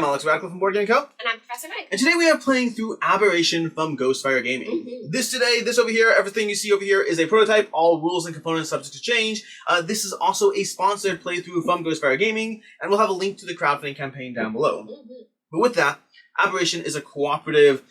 Alex Radical from Board Game Co. And I'm Professor Mike. And today we are playing through Aberration from Ghostfire Gaming. This over here, everything you see over here is a prototype, all rules and components subject to change. This is also a sponsored playthrough from Ghostfire Gaming, and we'll have a link to the crowdfunding campaign down below. But with that, Aberration is a cooperative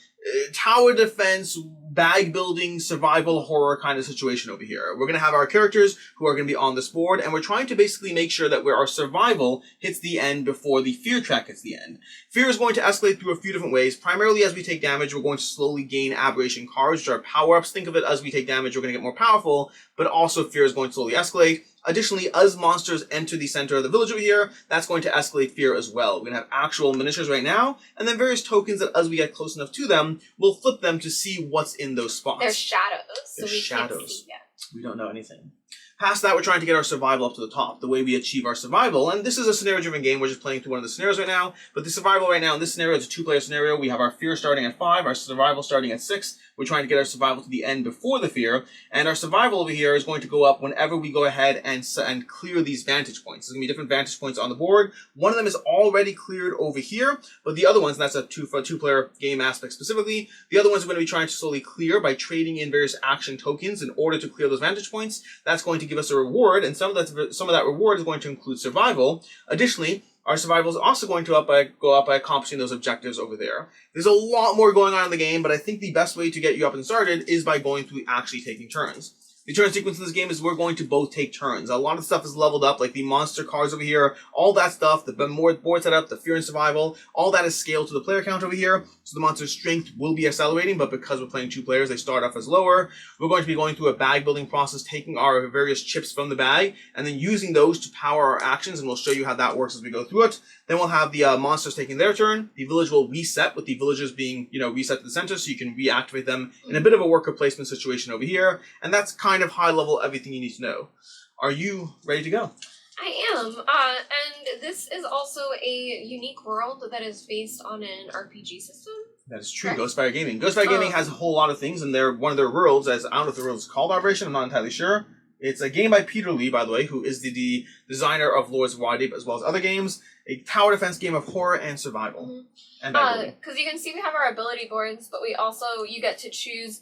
tower defense, bag building, survival horror kind of situation over here. We're going to have our characters who are going to be on this board, and we're trying to basically make sure that where our survival hits the end before the fear track hits the end. Fear is going to escalate through a few different ways. Primarily as we take damage, we're going to slowly gain aberration cards, which are power-ups. Think of it as we take damage, we're going to get more powerful, but also fear is going to slowly escalate. Additionally, as monsters enter the center of the village over here, that's going to escalate fear as well. We're going to have actual miniatures right now, and then various tokens that as we get close enough to them, we'll flip them to see what's in those spots. They're shadows, so we can't see yet. We don't know anything. Past that, we're trying to get our survival up to the top, the way we achieve our survival. And this is a scenario-driven game. We're just playing through one of the scenarios right now. But the survival right now in this scenario is a two-player scenario. We have our fear starting at 5, our survival starting at 6. We're trying to get our survival to the end before the fear. And our survival over here is going to go up whenever we go ahead and clear these vantage points. There's going to be different vantage points on the board. One of them is already cleared over here. But the other ones, and that's a two-player game aspect specifically, the other ones are going to be trying to slowly clear by trading in various action tokens in order to clear those vantage points. That's going to give us a reward. And some of that reward is going to include survival. Additionally, our survival is also going to go up by accomplishing those objectives over there. There's a lot more going on in the game, but I think the best way to get you up and started is by going through actually taking turns. The turn sequence in this game is we're going to both take turns. A lot of stuff is leveled up, like the monster cards over here, all that stuff, the board setup, the fear and survival, all that is scaled to the player count over here. So the monster's strength will be accelerating, but because we're playing two players, they start off as lower. We're going to be going through a bag building process, taking our various chips from the bag, and then using those to power our actions, and we'll show you how that works as we go through it. Then we'll have the monsters taking their turn. The village will reset, with the villagers being, reset to the center, so you can reactivate them in a bit of a worker placement situation over here. And that's kind of high level everything you need to know. Are you ready to go? I am, and this is also a unique world that is based on an RPG system. That is true. Right. Ghostfire Gaming. Ghostfire Gaming has a whole lot of things, and one of their worlds, I don't know if the world is called Aberration, I'm not entirely sure. It's a game by Peter Lee, by the way, who is the designer of Lords of Waterdeep as well as other games. A tower defense game of horror and survival. And because you can see we have our ability boards, but we also, you get to choose,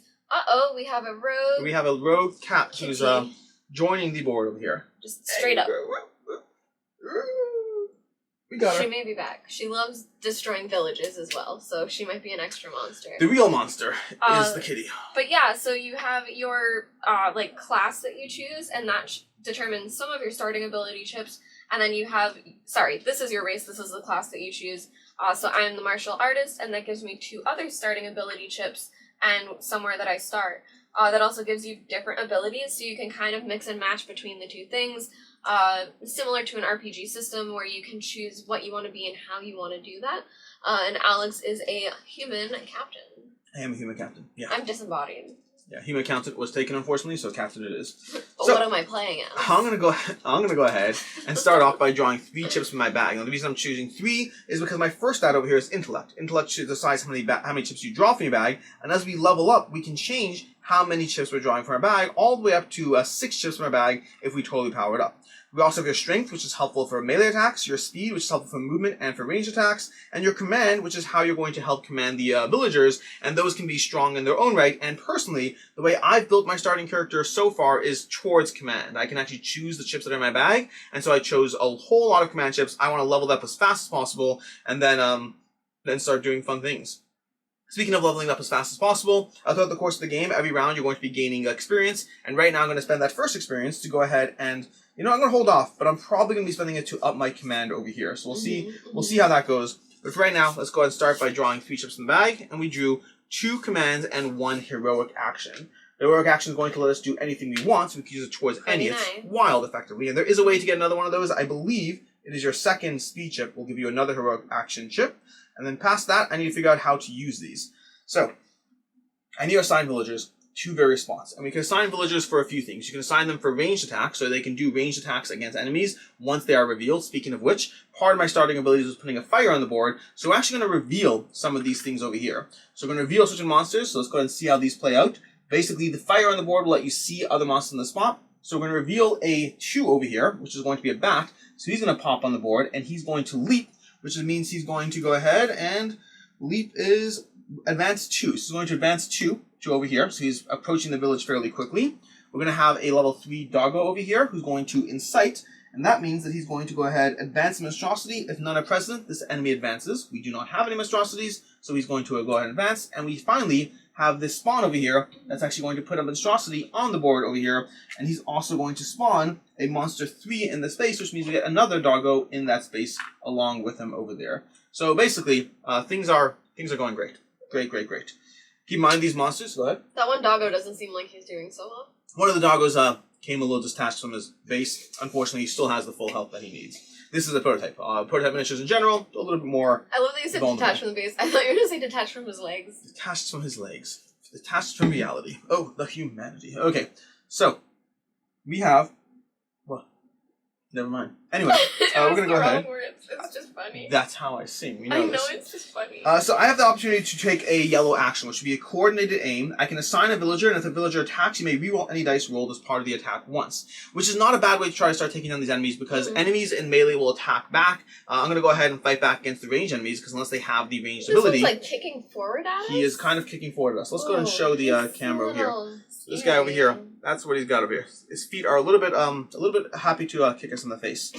we have a rogue. We have a rogue cat who's joining the board over here. Just straight up. We got her. She may be back. She loves destroying villages as well, so she might be an extra monster. The real monster is the kitty. But yeah, so you have your class that you choose, and that determines some of your starting ability chips. And then you have, this is your race, this is the class that you choose. So I'm the martial artist, and that gives me 2 other starting ability chips and somewhere that I start. That also gives you different abilities, so you can kind of mix and match between the 2 things. Similar to an RPG system where you can choose what you want to be and how you want to do that. And Alex is a human captain. I am a human captain, yeah. I'm disembodied. Yeah, human captain was taken, unfortunately, so captain it is. But so, what am I playing as? I'm gonna go ahead and start off by drawing 3 chips from my bag. Now the reason I'm choosing 3 is because my first stat over here is intellect. Intellect decides how many chips you draw from your bag, and as we level up, we can change how many chips we're drawing from our bag, all the way up to 6 chips from our bag if we totally power it up. We also have your strength, which is helpful for melee attacks, your speed, which is helpful for movement and for ranged attacks, and your command, which is how you're going to help command the villagers, and those can be strong in their own right. And personally, the way I've built my starting character so far is towards command. I can actually choose the chips that are in my bag, and so I chose a whole lot of command chips. I want to level that up as fast as possible, and then start doing fun things. Speaking of leveling up as fast as possible, throughout the course of the game, every round you're going to be gaining experience, and right now I'm going to spend that first experience to go ahead and, I'm going to hold off, but I'm probably going to be spending it to up my command over here. So we'll see how that goes. But for right now, let's go ahead and start by drawing 3 chips from the bag, and we drew 2 commands and 1 heroic action. The heroic action is going to let us do anything we want, so we can use it towards any. It's wild, effectively. And there is a way to get another one of those. I believe it is your second speed chip will give you another heroic action chip. And then past that, I need to figure out how to use these. So, I need to assign villagers 2 various spots. And we can assign villagers for a few things. You can assign them for ranged attacks, so they can do ranged attacks against enemies once they are revealed. Speaking of which, part of my starting abilities was putting a fire on the board, so we're actually going to reveal some of these things over here. So we're going to reveal certain monsters, so let's go ahead and see how these play out. Basically, the fire on the board will let you see other monsters in the spot. So we're going to reveal a 2 over here, which is going to be a bat. So he's going to pop on the board, and he's going to leap which means he's going to go ahead and leap is advance 2. So he's going to advance 2 to over here. So he's approaching the village fairly quickly. We're going to have a level 3 doggo over here who's going to incite. And that means that he's going to go ahead advance monstrosity. If none are present, this enemy advances. We do not have any monstrosities, so he's going to go ahead and advance. And we finally have this spawn over here that's actually going to put a monstrosity on the board over here. And he's also going to spawn a monster 3 in the space, which means we get another doggo in that space along with him over there. So basically, things are going great. Great. Keep in mind these monsters. Go ahead. That one doggo doesn't seem like he's doing so well. One of the doggos came a little detached from his base. Unfortunately, he still has the full health that he needs. This is a prototype. Prototype miniatures in general, a little bit more. I love that you said vulnerable. detached from the base. I thought you were going to say detached from his legs. Detached from his legs. Detached from reality. Oh, the humanity. Okay, so we have. Well, never mind. Anyway, we're going to go ahead. It's just funny. That's how I sing. We know I know, this. it's just funny. So I have the opportunity to take a yellow action, which would be a coordinated aim. I can assign a villager, and if the villager attacks, you may reroll any dice rolled as part of the attack once. Which is not a bad way to try to start taking down these enemies, because enemies in melee will attack back. I'm going to go ahead and fight back against the ranged enemies, because unless they have the ranged ability... This one's like kicking forward at us? He is kind of kicking forward at us. Let's go ahead and show the camera over here. This guy over here, that's what he's got over here. His feet are a little bit happy to kick us in the face.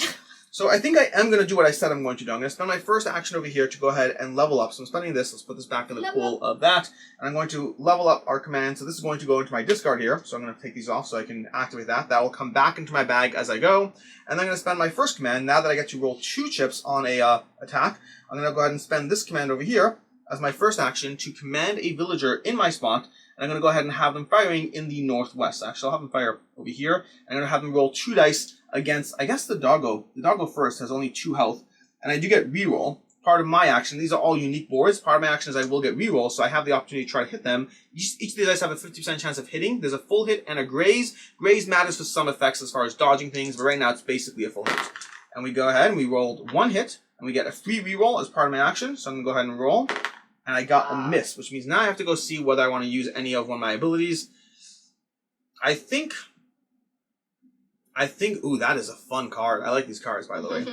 So I think I am going to do what I said I'm going to do. I'm going to spend my first action over here to go ahead and level up. So I'm spending this. Let's put this back in the pool of that. And I'm going to level up our command. So this is going to go into my discard here. So I'm going to take these off so I can activate that. That will come back into my bag as I go. And I'm going to spend my first command. Now that I get to roll 2 chips on a attack, I'm going to go ahead and spend this command over here as my first action to command a villager in my spot. And I'm going to go ahead and have them firing in the northwest. Actually, I'll have them fire over here. I'm going to have them roll 2 dice against, I guess, the doggo. The doggo first has only 2 health. And I do get reroll. Part of my action, these are all unique boards. Part of my action is I will get reroll, so I have the opportunity to try to hit them. Each of these dice have a 50% chance of hitting. There's a full hit and a graze. Graze matters for some effects as far as dodging things, but right now it's basically a full hit. And we go ahead and we rolled 1 hit, and we get a free reroll as part of my action. So I'm going to go ahead and roll. And I got a miss, which means now I have to go see whether I want to use any of one of my abilities. I think, ooh, that is a fun card. I like these cards, by the way.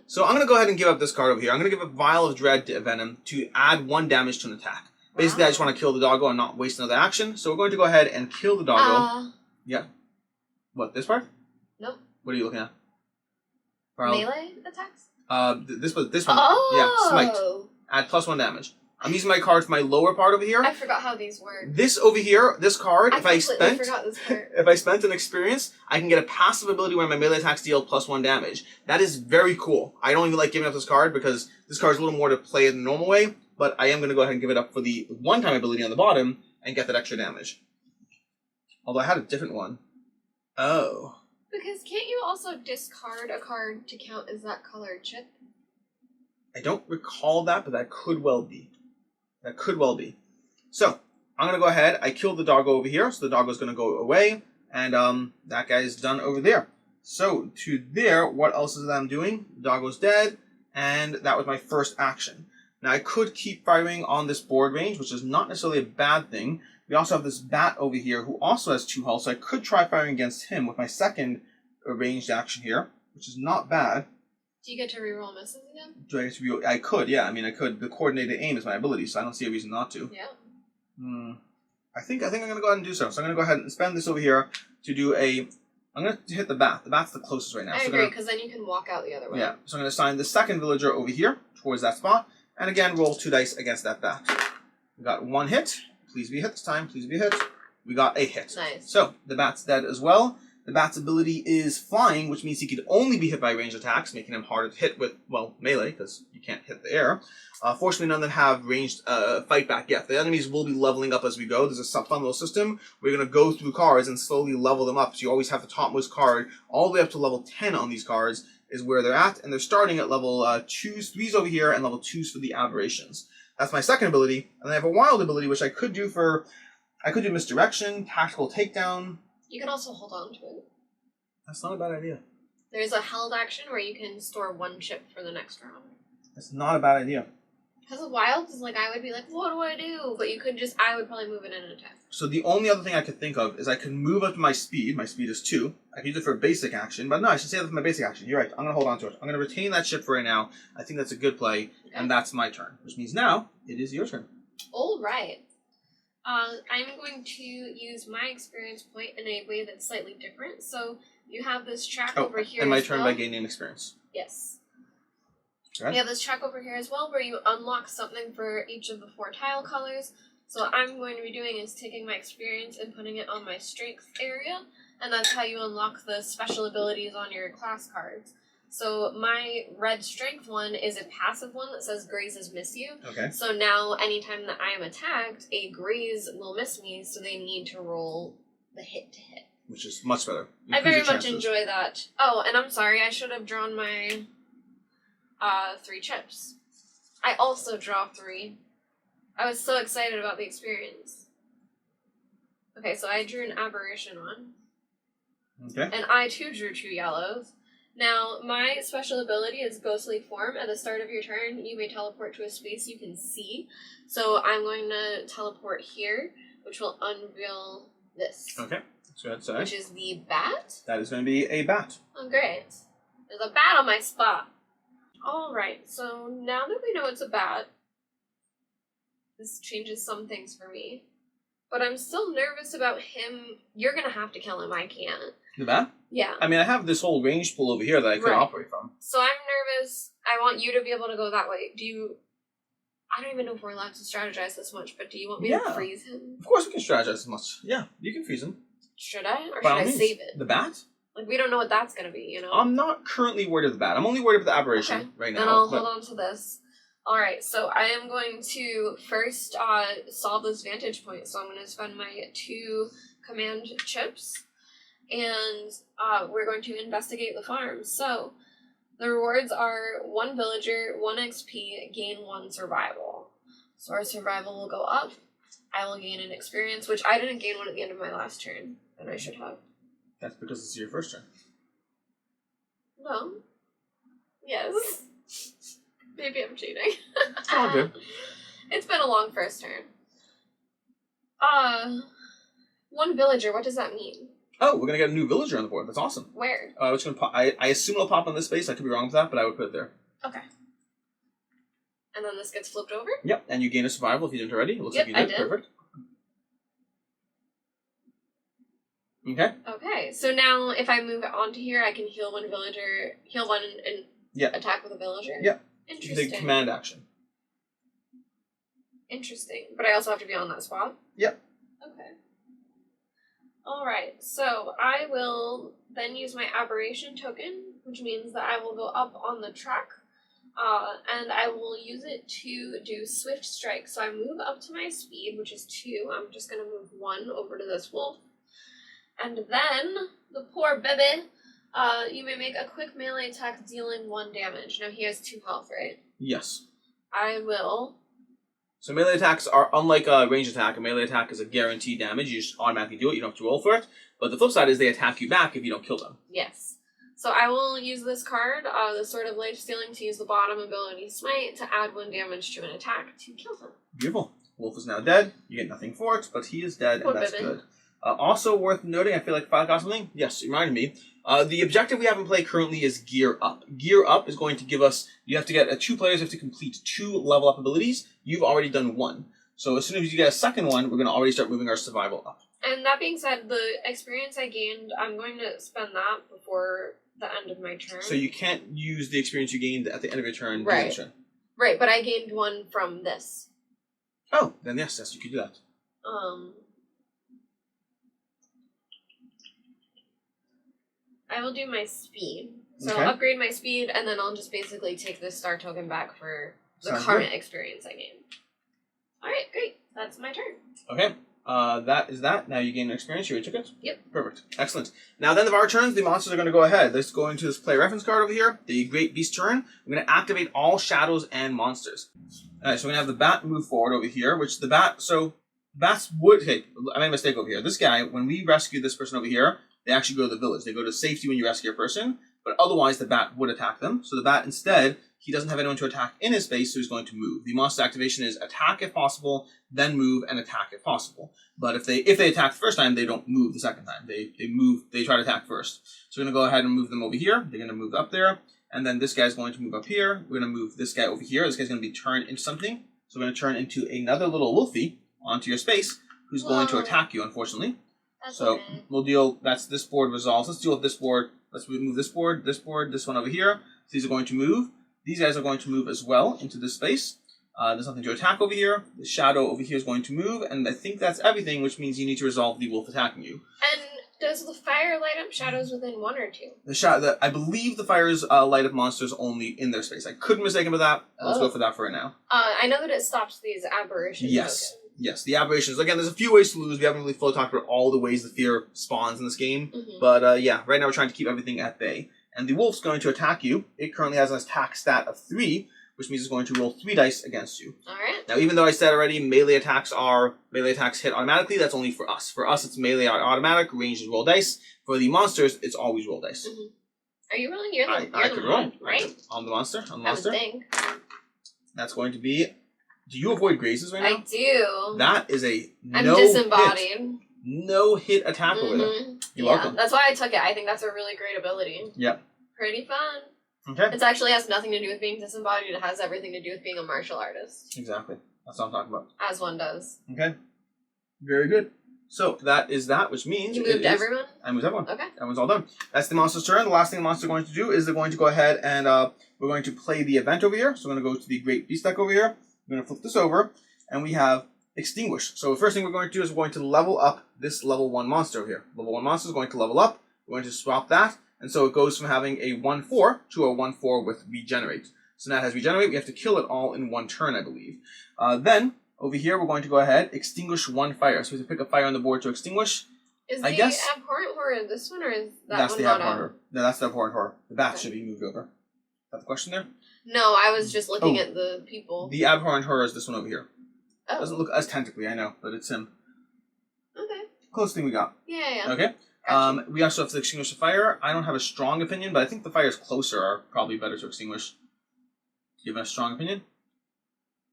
So I'm going to go ahead and give up this card over here. I'm going to give a Vial of Dread to Venom to add 1 damage to an attack. Basically, I just want to kill the doggo and not waste another action. So we're going to go ahead and kill the doggo. Yeah. What, this part? Nope. What are you looking at? Melee attacks? This one. Oh! Yeah, Smite. Add +1 damage. I'm using my card for my lower part over here. I forgot how these work. This over here, this card, I forgot this part. If I spent an experience, I can get a passive ability where my melee attacks deal +1 damage. That is very cool. I don't even like giving up this card because this card is a little more to play it the normal way, but I am going to go ahead and give it up for the one-time ability on the bottom and get that extra damage. Although I had a different one. Oh. Because can't you also discard a card to count as that colored chip? I don't recall that, but that could well be. That could well be. So, I'm going to go ahead. I killed the doggo over here, so the doggo's going to go away. And that guy is done over there. So, to there, what else is that I'm doing? The doggo's dead, and that was my first action. Now, I could keep firing on this board range, which is not necessarily a bad thing. We also have this bat over here who also has 2 health, so I could try firing against him with my second ranged action here, which is not bad. Do you get to reroll misses again? Do I get to reroll? I could, yeah. I mean, I could. The coordinated aim is my ability, so I don't see a reason not to. Yeah. I think I'm going to go ahead and do so. So I'm going to go ahead and spend this over here to do a... I'm going to hit the bat. The bat's the closest right now. I agree, because then you can walk out the other way. Yeah. So I'm going to assign the second villager over here towards that spot. And again, roll 2 dice against that bat. We got 1 hit. Please be a hit this time. Please be a hit. We got a hit. Nice. So the bat's dead as well. The bat's ability is flying, which means he could only be hit by ranged attacks, making him harder to hit with, well, melee, because you can't hit the air. Fortunately, none of them have ranged fight back yet. The enemies will be leveling up as we go. There's a fun little system. We're going to go through cards and slowly level them up. So you always have the topmost card all the way up to level 10 on these cards is where they're at. And they're starting at level 2s, 3s over here, and level 2s for the aberrations. That's my second ability. And then I have a wild ability, which I could do for... I could do misdirection, tactical takedown. You can also hold on to it. That's not a bad idea. There's a held action where you can store 1 chip for the next round. That's not a bad idea. Because of wilds, like, I would be like, what do I do? But you could just, I would probably move it in and attack. So the only other thing I could think of is I could move up to my speed. My speed is 2. I can use it for a basic action, but no, I should say that for my basic action. You're right. I'm going to hold on to it. I'm going to retain that ship for right now. I think that's a good play, and that's my turn. Which means now, it is your turn. All right. I'm going to use my experience point in a way that's slightly different. So you have this track over here and my as turn well. by gaining experience. Yes. Okay. We have this track over here as well where you unlock something for each of the 4 tile colors. So what I'm going to be doing is taking my experience and putting it on my strength area, and that's how you unlock the special abilities on your class cards. So my red strength one is a passive one that says grazes miss you. Okay. So now anytime that I am attacked, a graze will miss me, so they need to roll the hit to hit. Which is much better. I very much enjoy that. Oh, and I'm sorry, I should have drawn my 3 chips. I also draw 3. I was so excited about the experience. Okay, so I drew an aberration one. Okay. And I too drew 2 yellows. Now, my special ability is ghostly form. At the start of your turn, you may teleport to a space you can see. So I'm going to teleport here, which will unveil this. Okay. So that's it. Which is the bat. That is going to be a bat. Oh, great. There's a bat on my spot. Alright, so now that we know it's a bat, this changes some things for me. But I'm still nervous about him. You're going to have to kill him. I can't. The bat? Yeah. I mean, I have this whole range pool over here that I could operate from. So I'm nervous. I want you to be able to go that way. Do you... I don't even know if we're allowed to strategize this much, but do you want me to freeze him? Of course we can strategize as much. Yeah, you can freeze him. Should I? Or should I save it? The bat? Like, we don't know what that's going to be, you know? I'm not currently worried about the bat. I'm only worried about the aberration right now. Then I'll hold on to this. Alright, so I am going to first solve this vantage point. So I'm going to spend my 2 command chips. And we're going to investigate the farm. So the rewards are 1 villager, 1 XP, gain 1 survival. So our survival will go up. I will gain an experience, which I didn't gain one at the end of my last turn, and I should have. That's because it's your first turn. No. Yes. Maybe I'm cheating. It's all good. It's been a long first turn. 1 villager, what does that mean? Oh, we're going to get a new villager on the board. That's awesome. Where? It's gonna pop, I assume it'll pop on this space. I could be wrong with that, but I would put it there. Okay. And then this gets flipped over? Yep, and you gain a survival if you didn't already. It looks like you did. I did. Perfect. Okay. Okay, so now if I move it onto here, I can heal 1 villager, heal 1 and attack with a villager? Yep. Interesting. You take command action. Interesting. But I also have to be on that spot? Yep. Okay. Alright, so I will then use my aberration token, which means that I will go up on the track, and I will use it to do swift strike. So I move up to my speed, which is 2. I'm just going to move 1 over to this wolf. And then, the poor baby, you may make a quick melee attack dealing 1 damage. Now he has 2 health, right? Yes. I will... So melee attacks are unlike a ranged attack. A melee attack is a guaranteed damage. You just automatically do it. You don't have to roll for it. But the flip side is they attack you back if you don't kill them. Yes. So I will use this card, the Sword of Life Stealing, to use the bottom ability Smite to add 1 damage to an attack to kill him. Beautiful. Wolf is now dead. You get nothing for it, but he is dead, Poor and that's baby. good. Also worth noting, I feel like I got something. Yes, you reminded me. The objective we have in play currently is Gear Up. Gear Up is going to give us, you have to get 2 players have to complete 2 level up abilities. You've already done 1. So as soon as you get a second one, we're going to already start moving our survival up. And that being said, the experience I gained, I'm going to spend that before the end of my turn. So you can't use the experience you gained at the end of your turn. Right. Right, but I gained 1 from this. Oh, then yes, you could do that. I will do my speed. So Okay. I'll upgrade my speed, and then I'll just basically take this star token back for the Sounds current good. experience I gained. Alright, great. That's my turn. Okay. That is that. Now you gain an experience. You already took it? Yep. Perfect. Excellent. Now, at the end of our turns, the monsters are going to go ahead. Let's go into this play reference card over here, the Great Beast turn. I'm going to activate all shadows and monsters. Alright, so we're going to have the bat move forward over here, which the bat, so bats would, hey, I made a mistake over here. This guy, when we rescue this person over here, they actually go to the village. They go to safety when you rescue a person, but otherwise the bat would attack them. So the bat instead, he doesn't have anyone to attack in his space, so he's going to move. The monster activation is attack if possible, then move and attack if possible. But if they attack the first time, they don't move the second time. They try to attack first. So we're going to go ahead and move them over here. They're going to move up there. And then this guy's going to move up here. We're going to move this guy over here. This guy's going to be turned into something. So we're going to turn into another little wolfie onto your space who's going to attack you, unfortunately. So we'll deal, that's this board resolves. Let's deal with this board. Let's move this board, this one over here. So these are going to move. These guys are going to move as well into this space. There's nothing to attack over here. The shadow over here is going to move. And I think that's everything, which means you need to resolve the wolf attacking you. And does the fire light up shadows within 1 or 2? I believe the fires light up monsters only in their space. I could be mistaken about that. Let's go for that for right now. I know that it stops these aberrations. Yes. Yes, the aberrations. Again, there's a few ways to lose. We haven't really fully talked about all the ways the fear spawns in this game. But yeah, right now we're trying to keep everything at bay. And the wolf's going to attack you. It currently has an attack stat of 3, which means it's going to roll 3 dice against you. Alright. Now, even though I said already melee attacks hit automatically, that's only for us. For us, it's melee automatic, range is roll dice. For the monsters, it's always roll dice. Are you rolling? You're the I could roll, right? On the monster. I would think. That's going to be... Do you avoid grazes right now? I do. That is a I'm disembodied. No hit attack over there. You're welcome. That's why I took it. I think that's a really great ability. Yep. Pretty fun. Okay. It actually has nothing to do with being disembodied. It has everything to do with being a martial artist. Exactly. That's what I'm talking about. As one does. Okay. Very good. So that is that, which means... You moved everyone? I moved everyone. Okay. Everyone's all done. That's the monster's turn. The last thing the monster's going to do is they're going to go ahead and we're going to play the event over here. So we're going to go to the Great Beast deck over here. We're going to flip this over, and we have Extinguish. So the first thing we're going to do is we're going to level up this level 1 monster over here. Level 1 monster is going to level up. We're going to swap that, and so it goes from having a 1/4 to a 1/4 with Regenerate. So now it has Regenerate. We have to kill it all in 1 turn, I believe. Then, over here, we're going to go ahead, extinguish 1 fire. So we have to pick a fire on the board to extinguish. Is the abhorrent horror this one, or is that one not on? No, that's the abhorrent horror. The bat should be moved over. Is that the question there? No, I was just looking at the people. The abhorrent horror is this one over here. Oh. Doesn't look as tentacly, I know, but it's him. Okay. Close thing we got. Yeah. Okay. Gotcha. We also have to extinguish the fire. I don't have a strong opinion, but I think the fires closer are probably better to extinguish. Do you have a strong opinion?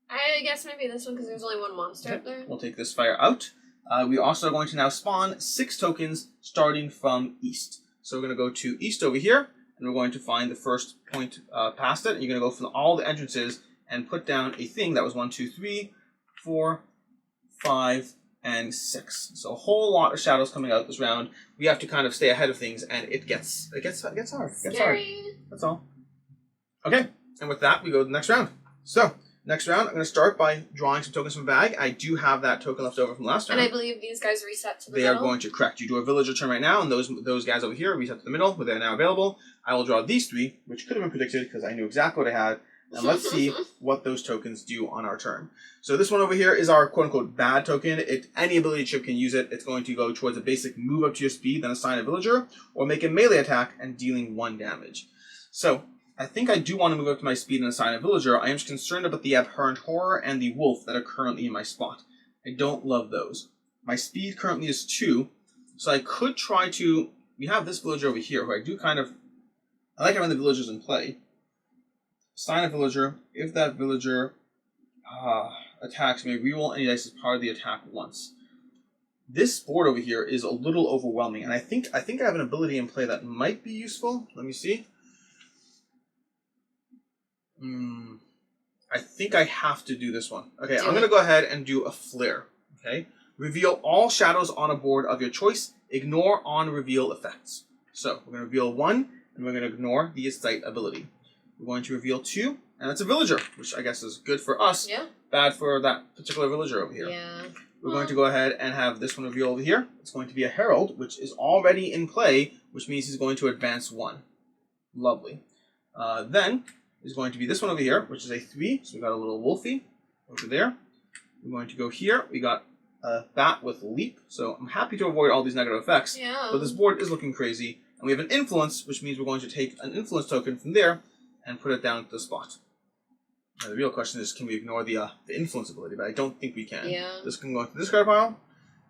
I guess maybe this one, because there's only 1 monster up there. We'll take this fire out. We also are going to now spawn 6 tokens starting from east. So we're going to go to east over here, and we're going to find the first point past it. And you're going to go from all the entrances and put down a thing that was 1, 2, 3, 4, 5, and 6. So a whole lot of shadows coming out this round. We have to kind of stay ahead of things, and it gets hard. It gets hard. That's all. Okay, and with that, we go to the next round. So, next round, I'm going to start by drawing some tokens from a bag. I do have that token left over from last round. And I believe these guys reset to the middle. They are going to, correct. You do a villager turn right now, and those guys over here reset to the middle, where they're now available. I will draw these 3, which could have been predicted, because I knew exactly what I had. And let's see what those tokens do on our turn. So this one over here is our quote-unquote bad token. Any ability chip can use it. It's going to go towards a basic move up to your speed, then assign a villager, or make a melee attack and dealing 1 damage. So I think I do want to move up to my speed and assign a villager. I am just concerned about the abhorrent horror and the wolf that are currently in my spot. I don't love those. My speed currently is 2, so I could try to... We have this villager over here, who I do kind of... I like having the villagers in play. Assign a villager. If that villager attacks me, reroll any dice as part of the attack once. This board over here is a little overwhelming, and I think I have an ability in play that might be useful. Let me see. I think I have to do this one. Okay, I'm going to go ahead and do a flare. Okay, reveal all shadows on a board of your choice. Ignore on reveal effects. So we're going to reveal 1, and we're going to ignore the sight ability. We're going to reveal 2, and that's a villager, which I guess is good for us. Yeah. Bad for that particular villager over here. Yeah. We're going to go ahead and have this one reveal over here. It's going to be a herald, which is already in play, which means he's going to advance 1. Lovely. Then is going to be this one over here, which is a 3. So we got a little wolfie over there. We're going to go here. We got a bat with leap. So I'm happy to avoid all these negative effects. Yeah. But this board is looking crazy. And we have an influence, which means we're going to take an influence token from there and put it down at the spot. Now, the real question is, can we ignore the influence ability? But I don't think we can. Yeah. This can go into this card pile,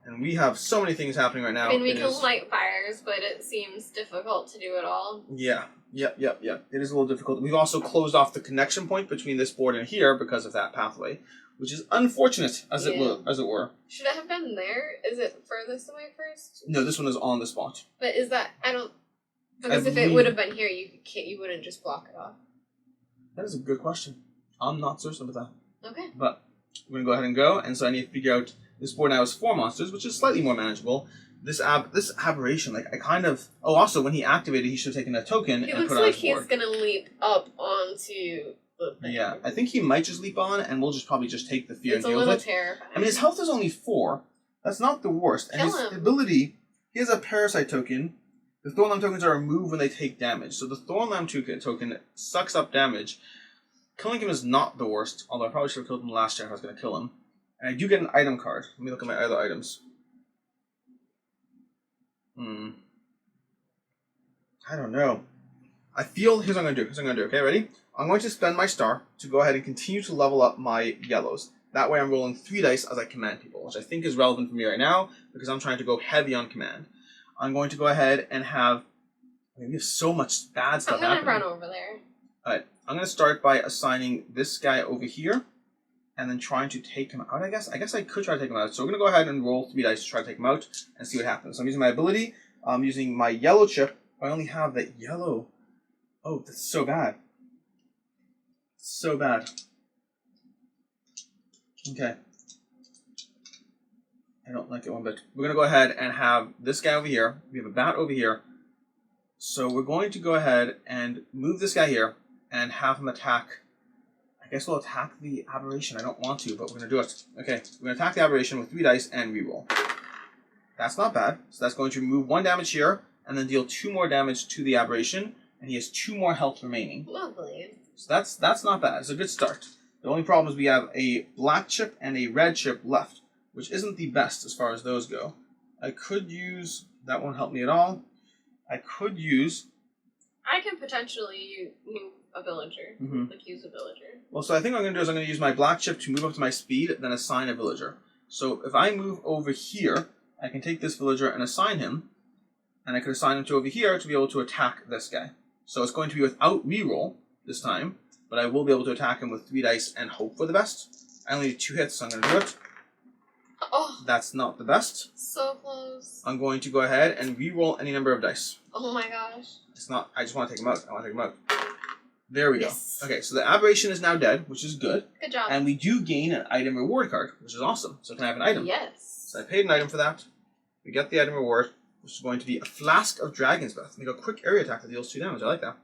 and we have so many things happening right now. I mean, we can light fires, but it seems difficult to do it all. Yeah, Yep. It is a little difficult. We've also closed off the connection point between this board and here because of that pathway, which is unfortunate, as it were. Should it have been there? Is it furthest away first? No, this one is on the spot. But is that because if it would have been here, you wouldn't just block it off. That is a good question. I'm not certain about that. Okay. But we're gonna go ahead and go, and so I need to figure out. This board now has 4 monsters, which is slightly more manageable. This aberration, like I kind of. Oh, also when he activated, he should have taken a token and put it on his board. He looks like he's gonna leap up onto the thing. Yeah, I think he might just leap on, and we'll probably just take the fear and deal with it. It's a little terrifying. I mean, his health is only 4. That's not the worst. And his ability, he has a parasite token. The Thornlamb tokens are removed when they take damage. So the Thornlamb token sucks up damage. Killing him is not the worst, although I probably should have killed him last year if I was going to kill him. And I do get an item card. Let me look at my other items. I don't know. I feel, here's what I'm going to do. Okay, ready? I'm going to spend my star to go ahead and continue to level up my yellows. That way I'm rolling 3 dice as I command people, which I think is relevant for me right now, because I'm trying to go heavy on command. I'm going to go ahead and have... I mean, we have so much bad stuff happening. I'm going to run over there. Alright, I'm going to start by assigning this guy over here, and then trying to take him out, I guess. I guess I could try to take him out. So we're going to go ahead and roll 3 dice to try to take him out, and see what happens. So I'm using my ability. I'm using my yellow chip. I only have that yellow. Oh, that's so bad. So bad. Okay. I don't like it one bit. We're going to go ahead and have this guy over here. We have a bat over here. So we're going to go ahead and move this guy here and have him attack. I guess we'll attack the aberration. I don't want to, but we're going to do it. Okay, we're going to attack the aberration with 3 dice and reroll. That's not bad. So that's going to remove 1 damage here and then deal 2 more damage to the aberration. And he has 2 more health remaining. Lovely. So that's not bad. It's a good start. The only problem is we have a black chip and a red chip left, which isn't the best as far as those go. I could use... That won't help me at all. I could use... I can potentially move a villager. Like, use a villager. Well, so I think what I'm going to do is I'm going to use my black chip to move up to my speed, then assign a villager. So if I move over here, I can take this villager and assign him, and I could assign him to over here to be able to attack this guy. So it's going to be without reroll this time, but I will be able to attack him with 3 dice and hope for the best. I only need 2 hits, so I'm going to do it. Oh, that's not the best. So close. I'm going to go ahead and re-roll any number of dice. Oh my gosh. It's not, I just want to take him out. I want to take him out. There we go. Okay, so the aberration is now dead, which is good. Good job. And we do gain an item reward card, which is awesome. So can I have an item? Yes. So I paid an item for that. We get the item reward, which is going to be a flask of dragon's breath. Make a quick area attack that deals 2 damage. I like that.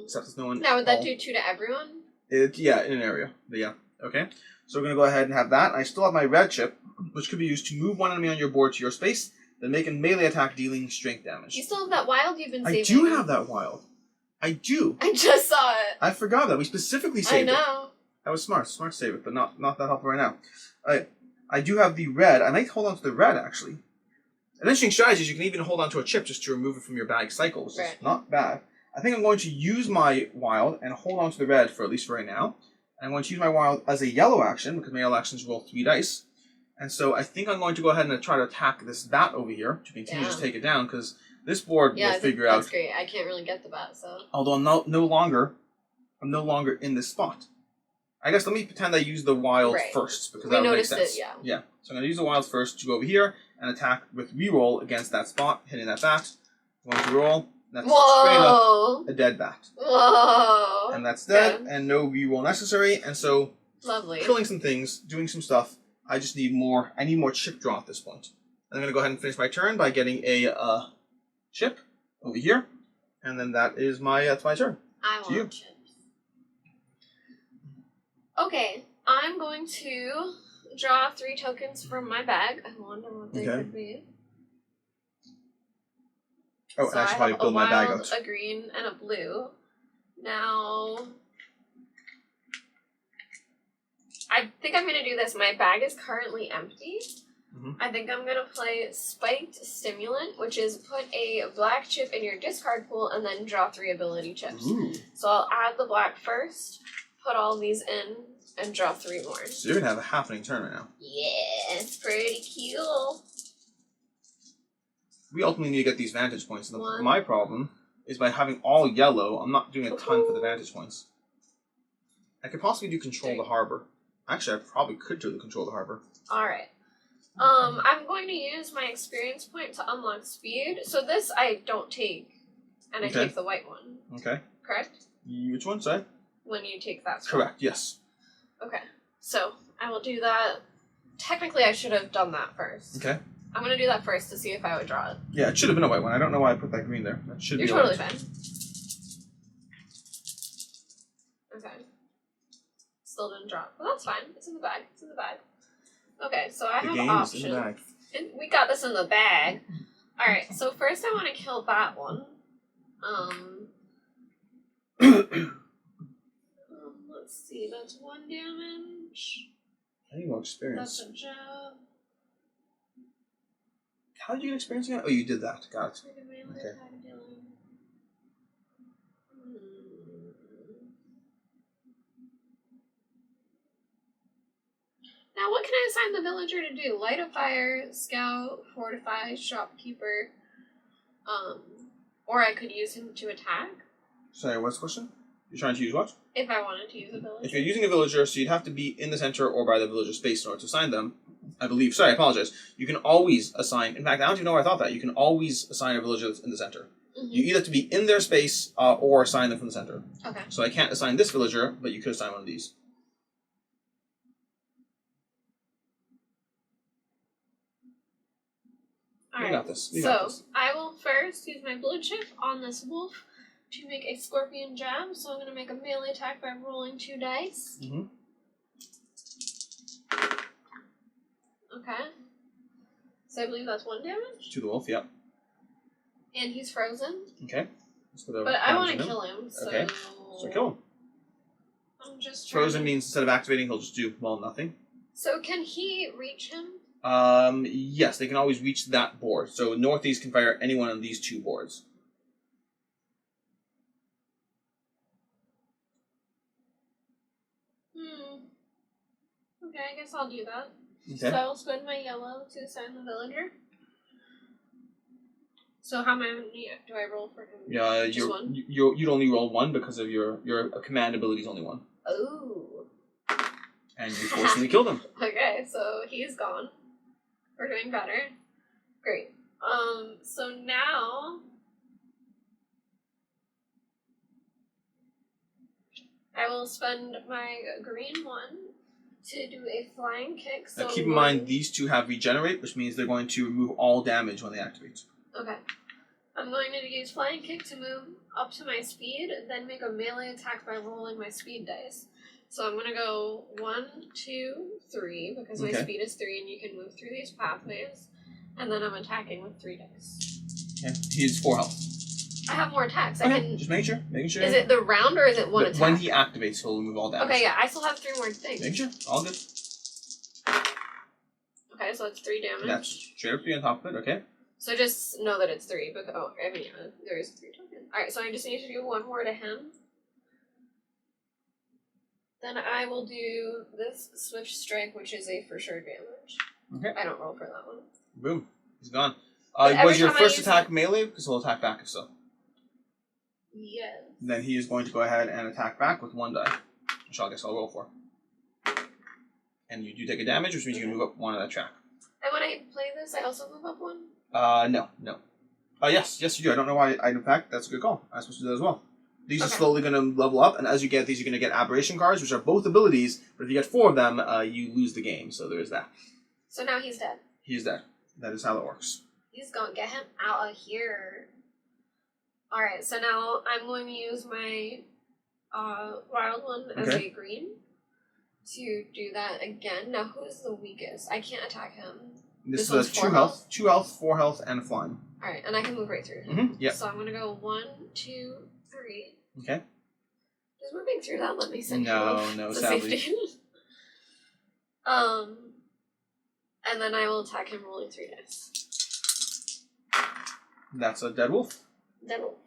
Except there's no one. Now would that do 2 to everyone? Yeah, in an area. But yeah. Okay. So we're going to go ahead and have that. I still have my red chip, which could be used to move one enemy on your board to your space, then make a melee attack dealing strength damage. You still have that wild you've been saving? I do have that wild. I do. I just saw it. I forgot that. We specifically saved it. I know. That was smart. Smart save it, but not that helpful right now. I do have the red. I might hold on to the red, actually. An interesting strategy is you can even hold on to a chip just to remove it from your bag cycle, which is not bad. I think I'm going to use my wild and hold on to the red for at least right now. And I'm going to use my wild as a yellow action, because my yellow actions roll 3 dice. And so I think I'm going to go ahead and try to attack this bat over here to continue to take it down, because this board will figure out... that's great. I can't really get the bat, so... Although I'm no longer in this spot. I guess let me pretend I use the wild first, because that would make sense. Yeah. So I'm going to use the wild first to go over here and attack with reroll against that spot, hitting that bat. I'm going to roll. That's straight up a dead bat. Whoa! And that's dead, and no reroll necessary, and so... Lovely. Killing some things, doing some stuff. I just need more... I need more chip draw at this point. I'm going to go ahead and finish my turn by getting a chip over here, and then that is that's my turn. I want chips. Okay, I'm going to draw 3 tokens from my bag. I wonder what they could be. Oh, so I should probably build my bag out. A green and a blue. Now, I think I'm going to do this. My bag is currently empty. I think I'm going to play Spiked Stimulant, which is put a black chip in your discard pool and then draw 3 ability chips. So I'll add the black first, put all these in, and draw 3 more. So you're going to have a happening turn right now. Yeah, it's pretty cute. We ultimately need to get these vantage points. My problem is by having all yellow. I'm not doing a ton for the vantage points. I could possibly do control the harbor. Actually, I probably could do the control the harbor. Alright. I'm going to use my experience point to unlock speed. So this I don't take, and I take the white one. Okay. Correct? Which one, sorry? When you take that spot. Correct, yes. Okay. So, I will do that. Technically, I should have done that first. Okay. I'm going to do that first to see if I would draw it. Yeah, it should have been a white one. I don't know why I put that green there. That should You're be totally white. fine. Okay. Still didn't draw. But that's fine. It's in the bag. It's in the bag. Okay, so I The have game options. is in the bag. We got this in the bag. Alright, so first I want to kill that one. Let's see, that's 1 damage. I need more experience. That's a jab. How did you get experience again? Oh, you did that. Got it. Okay. Now, what can I assign the villager to do? Light a fire, scout, fortify, shopkeeper. Or I could use him to attack. Sorry, what's the question? You're trying to use what? If I wanted to use a villager. If you're using a villager, so you'd have to be in the center or by the villager space in order to assign them. I believe. Sorry, I apologize. You can always assign. In fact, I don't even know where I thought that. You can always assign a villager that's in the center. Mm-hmm. You either have to be in their space or assign them from the center. Okay. So I can't assign this villager, but you could assign one of these. Alright, We got this. so I will first use my blue chip on this wolf to make a scorpion jab. So I'm going to make a melee attack by rolling 2 dice. Mm-hmm. Okay. So I believe that's 1 damage. To the wolf, yep. And he's frozen. Okay. But I want to kill him, so... Okay. So kill him. I'm just trying Frozen means instead of activating, he'll just do, well, nothing. So can he reach him? Yes, they can always reach that board. So Northeast can fire anyone on these 2 boards. Okay, I guess I'll do that. Okay. So I'll spend my yellow to assign the villager. So how many do I roll for him? Yeah, Just one? you'd only roll 1 because of your command ability is only 1. Ooh. And you forcibly killed him. Okay, so he's gone. We're doing better. Great. So now I will spend my green one to do a flying kick. So Now keep in mind these 2 have regenerate, which means they're going to remove all damage when they activate. Okay. I'm going to use flying kick to move up to my speed, and then make a melee attack by rolling my speed dice. So I'm gonna go 1, 2, 3, because my speed is 3 and you can move through these pathways. And then I'm attacking with 3 dice. Okay. He's 4 health. I have more attacks. Okay. I can. Just making sure. Is it the round or is it one attack? When he activates, he'll remove all damage. Okay, yeah, I still have 3 more things. Making sure. All good. Okay, so it's 3 damage. That's straight up 3 on top of it, okay? So just know that it's 3, because, there is 3 tokens. Alright, so I just need to do 1 more to him. Then I will do this Swift Strike, which is a for sure damage. Okay. I don't roll for that one. Boom. He's gone. But Was your every time I first use attack melee? Because he'll attack back if so. Yes. Then he is going to go ahead and attack back with 1 die, which I guess I'll roll for. And you do take a damage, which means you can move up 1 on that track. And when I play this, I also move up 1? No. Yes, you do. I don't know why. In fact, that's a good call. I'm supposed to do that as well. These are slowly going to level up, and as you get these, you're going to get aberration cards, which are both abilities, but if you get 4 of them, you lose the game, so there is that. So now he's dead. He's dead. That is how it works. He's gonna get him out of here. Alright, so now I'm going to use my wild one as a green to do that again. Now, who's the weakest? I can't attack him. This is 2 health, 2 health, 4 health, and a flying. Alright, and I can move right through him. Yep. So I'm gonna go 1, 2, 3. Okay. Does moving through that let me send No, sadly. safety? And then I will attack him rolling 3 dice. That's a dead wolf. Dead wolf.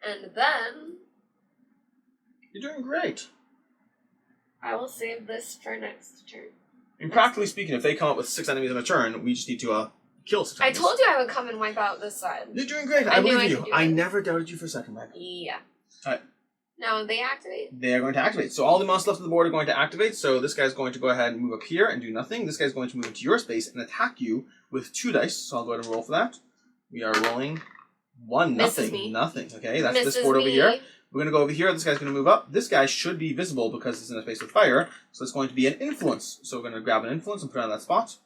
And then You're doing great. I will save this for next turn. And practically speaking, if they come up with 6 enemies in a turn, we just need to kill I succumbs. told you I would come and wipe out this side. You're doing great. I I knew I believe could you. do I it. never doubted you for a second, Meg. Yeah. Alright. Now they activate. They are going to activate. So all the monsters left on the board are going to activate. So this guy's going to go ahead and move up here and do nothing. This guy's going to move into your space and attack you with 2 dice. So I'll go ahead and roll for that. We are rolling 1, Misses nothing. me. Nothing. Okay, that's Misses this board over me. here. We're going to go over here. This guy's going to move up. This guy should be visible because it's in a space with fire. So it's going to be an influence. So we're going to grab an influence and put it on that spot.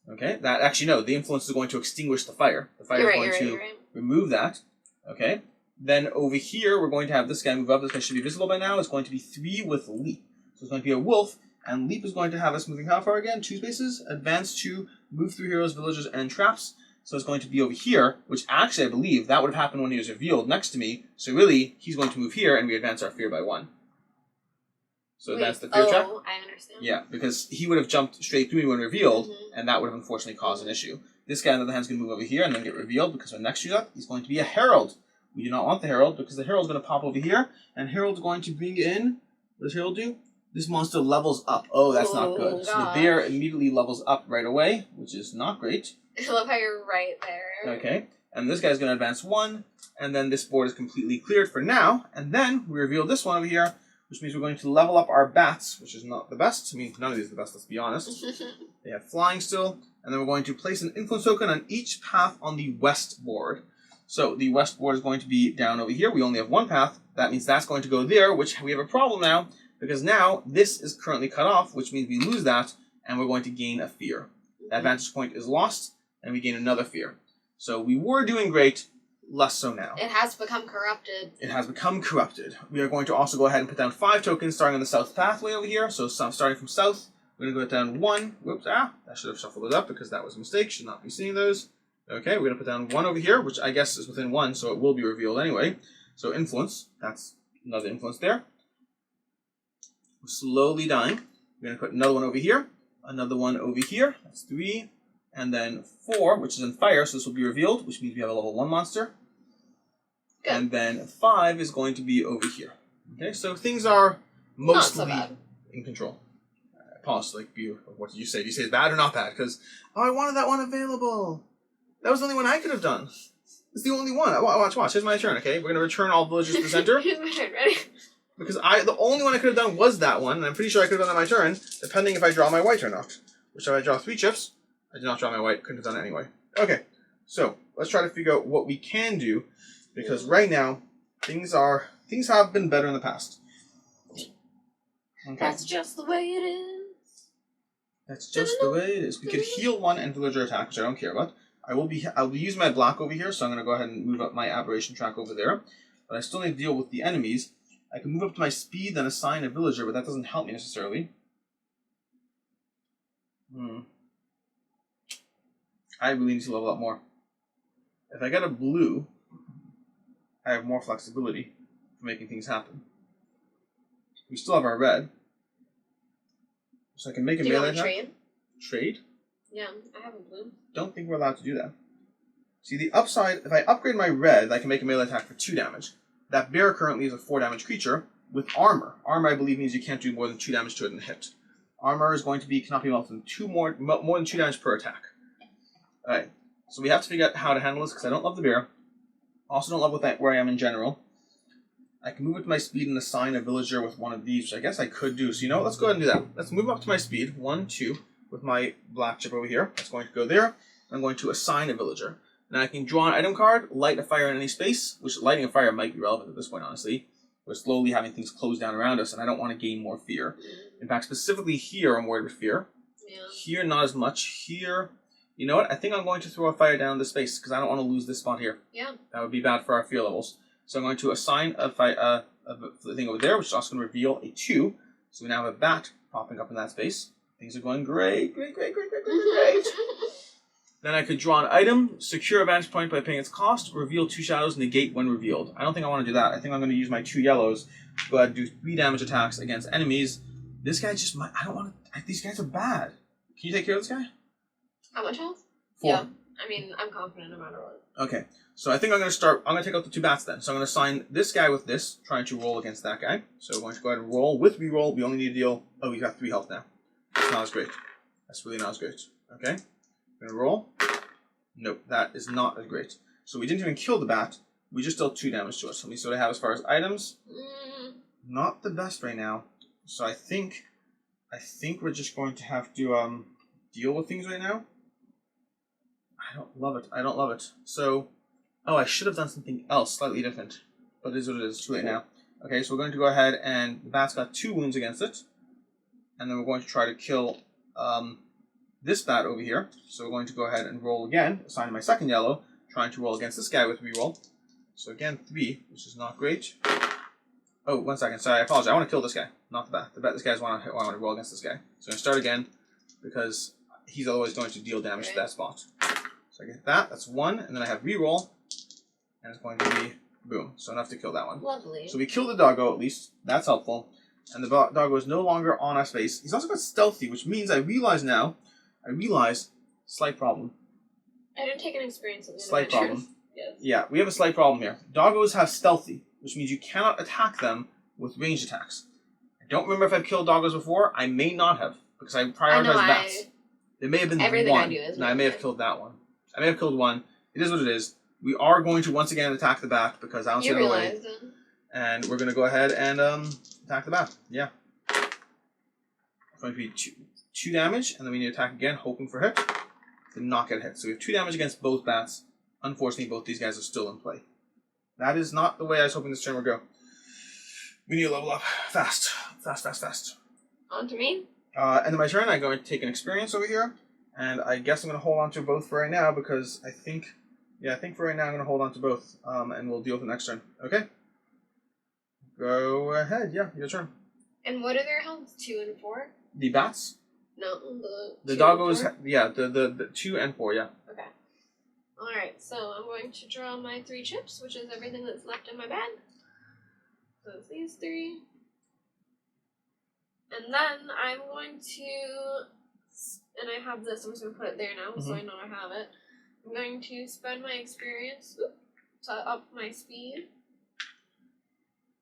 Okay, that actually, no, the influence is going to extinguish the fire. The fire is going to remove that. Okay, then over here, we're going to have this guy move up. This guy should be visible by now. It's going to be 3 with leap. So it's going to be a wolf, and leap is going to have us moving how far again? 2 spaces. Advance 2, move through heroes, villagers, and traps. So it's going to be over here, which actually I believe that would have happened when he was revealed next to me. So really, he's going to move here, and we advance our fear by 1. So Wait, that's the fear check. Oh, I understand. Yeah, because he would have jumped straight through me when revealed, and that would have unfortunately caused an issue. This guy on the other hand is going to move over here and then get revealed because when next shows up, he's going to be a herald. We do not want the herald because the herald's going to pop over here, and herald's going to bring in. What does herald do? This monster levels up. Oh, that's not good. So the bear immediately levels up right away, which is not great. I love how you're right there. Okay, and this guy's going to advance 1, and then this board is completely cleared for now, and then we reveal this one over here, which means we're going to level up our bats, which is not the best. I mean, none of these are the best, let's be honest. They have flying still, and then we're going to place an influence token on each path on the west board. So the west board is going to be down over here. We only have 1 path. That means that's going to go there, which we have a problem now, because now this is currently cut off, which means we lose that, and we're going to gain a fear. That vantage point is lost, and we gain another fear. So we were doing great, less so now. It has become corrupted. It has become corrupted. We are going to also go ahead and put down 5 tokens starting on the south pathway over here. So starting from south, we're going to go down 1. Whoops, that should have shuffled it up because that was a mistake. Should not be seeing those. Okay, we're going to put down 1 over here, which I guess is within 1, so it will be revealed anyway. So influence, that's another influence there. We're slowly dying. We're going to put another one over here, another one over here. That's 3. And then 4, which is in fire, so this will be revealed, which means we have a level 1 monster. Good. And then 5 is going to be over here. Okay, so things are mostly in control. Pause, like, what did you say? Did you say it's bad or not bad? Because, oh, I wanted that one available. That was the only one I could have done. It's the only one. Watch. Here's my turn, okay? We're going to return all villagers to the center. Here's my turn, ready? Because the only one I could have done was that one, and I'm pretty sure I could have done that on my turn, depending if I draw my white or not. Which if I draw 3 chips, I did not draw my white, couldn't have done it anyway. Okay, so let's try to figure out what we can do, because right now, things have been better in the past. Okay. That's just the way it is. That's just the way it is. We could heal 1 and villager attack, which I don't care about. I'll be using my black over here, so I'm going to go ahead and move up my aberration track over there. But I still need to deal with the enemies. I can move up to my speed and assign a villager, but that doesn't help me necessarily. I really need to level up more. If I get a blue, I have more flexibility for making things happen. We still have our red. So I can make a melee attack. Trade? Trade? Yeah, I have a blue. Don't think we're allowed to do that. See, the upside, if I upgrade my red, I can make a melee attack for 2 damage. That bear currently is a 4 damage creature with armor. Armor, I believe, means you can't do more than 2 damage to it in a hit. Armor is going to be cannot be more than 2 damage per attack. Alright, so we have to figure out how to handle this because I don't love the bear. Also don't love where I am in general. I can move it to my speed and assign a villager with one of these, which I guess I could do. So you know what, let's go ahead and do that. Let's move up to my speed, 1, 2, with my black chip over here. That's going to go there. I'm going to assign a villager. Now I can draw an item card, light a fire in any space, which lighting a fire might be relevant at this point, honestly. We're slowly having things close down around us, and I don't want to gain more fear. In fact, specifically here, I'm worried with fear. Yeah. Here, not as much. Here, you know what? I think I'm going to throw a fire down this space, because I don't want to lose this spot here. Yeah. That would be bad for our fear levels. So I'm going to assign a thing over there, which is also going to reveal a 2. So we now have a bat popping up in that space. Things are going great. Then I could draw an item, secure a vantage point by paying its cost, reveal 2 shadows, negate when revealed. I don't think I want to do that. I think I'm going to use my 2 yellows to go ahead and do 3 damage attacks against enemies. This guy just might... I don't want to... These guys are bad. Can you take care of this guy? How much health? 4. Yeah. I mean, I'm confident no matter what. Okay. So I think I'm going to start... I'm going to take out the 2 bats then. So I'm going to assign this guy with this, trying to roll against that guy. So we're going to go ahead and roll. With reroll, we only need to deal... Oh, we got 3 health now. That's not as great. That's really not as great. Okay. I'm going to roll. Nope, that is not as great. So we didn't even kill the bat. We just dealt 2 damage to us. Let me see what I have as far as items. Not the best right now. So I think we're just going to have to deal with things right now. I don't love it. I don't love it. So, oh, I should have done something else slightly different. But it is what it is. It's too late now. Okay, so we're going to go ahead and the bat's got 2 wounds against it. And then we're going to try to kill this bat over here. So we're going to go ahead and roll again, assigning my second yellow, trying to roll against this guy with reroll. So again, 3, which is not great. Oh, 1 second. Sorry, I apologize. I want to kill this guy, not the bat. The bat. This guy's want to roll against this guy. So I'm going to start again because he's always going to deal damage to that spot. So I get that. That's 1, and then I have reroll, and it's going to be boom. So enough to kill that one. Lovely. So we kill the doggo at least. That's helpful. And the doggo is no longer on our space. He's also got stealthy, which means I realize slight problem. I didn't take an experience of Slight problem. Yes. Yeah, we have a slight problem here. Doggos have stealthy, which means you cannot attack them with ranged attacks. I don't remember if I've killed doggos before. I may not have, because I prioritized bats. There may have been everything one. I do is No, I may have killed that one. I may have killed one. It is what it is. We are going to once again attack the bat because I don't see another way. And we're going to go ahead and attack the bat. Yeah. It's going to be 2 damage, and then we need to attack again, hoping for hit. Did not get hit. So we have 2 damage against both bats. Unfortunately, both these guys are still in play. That is not the way I was hoping this turn would go. We need to level up fast. Fast. On to me. And then my turn, I'm going to take an experience over here. And I guess I'm going to hold on to both for right now because I think for right now I'm going to hold on to both. And we'll deal with the next turn. Okay? Go ahead. Yeah, your turn. And what are their healths? 2 and 4? The bats? No, the doggos. Yeah, the 2 and 4. Yeah. Okay. All right. So I'm going to draw my 3 chips, which is everything that's left in my bag. So it's these 3, and then I'm going to, and I have this. I'm just going to put it there now, so I know I have it. I'm going to spend my experience to up my speed.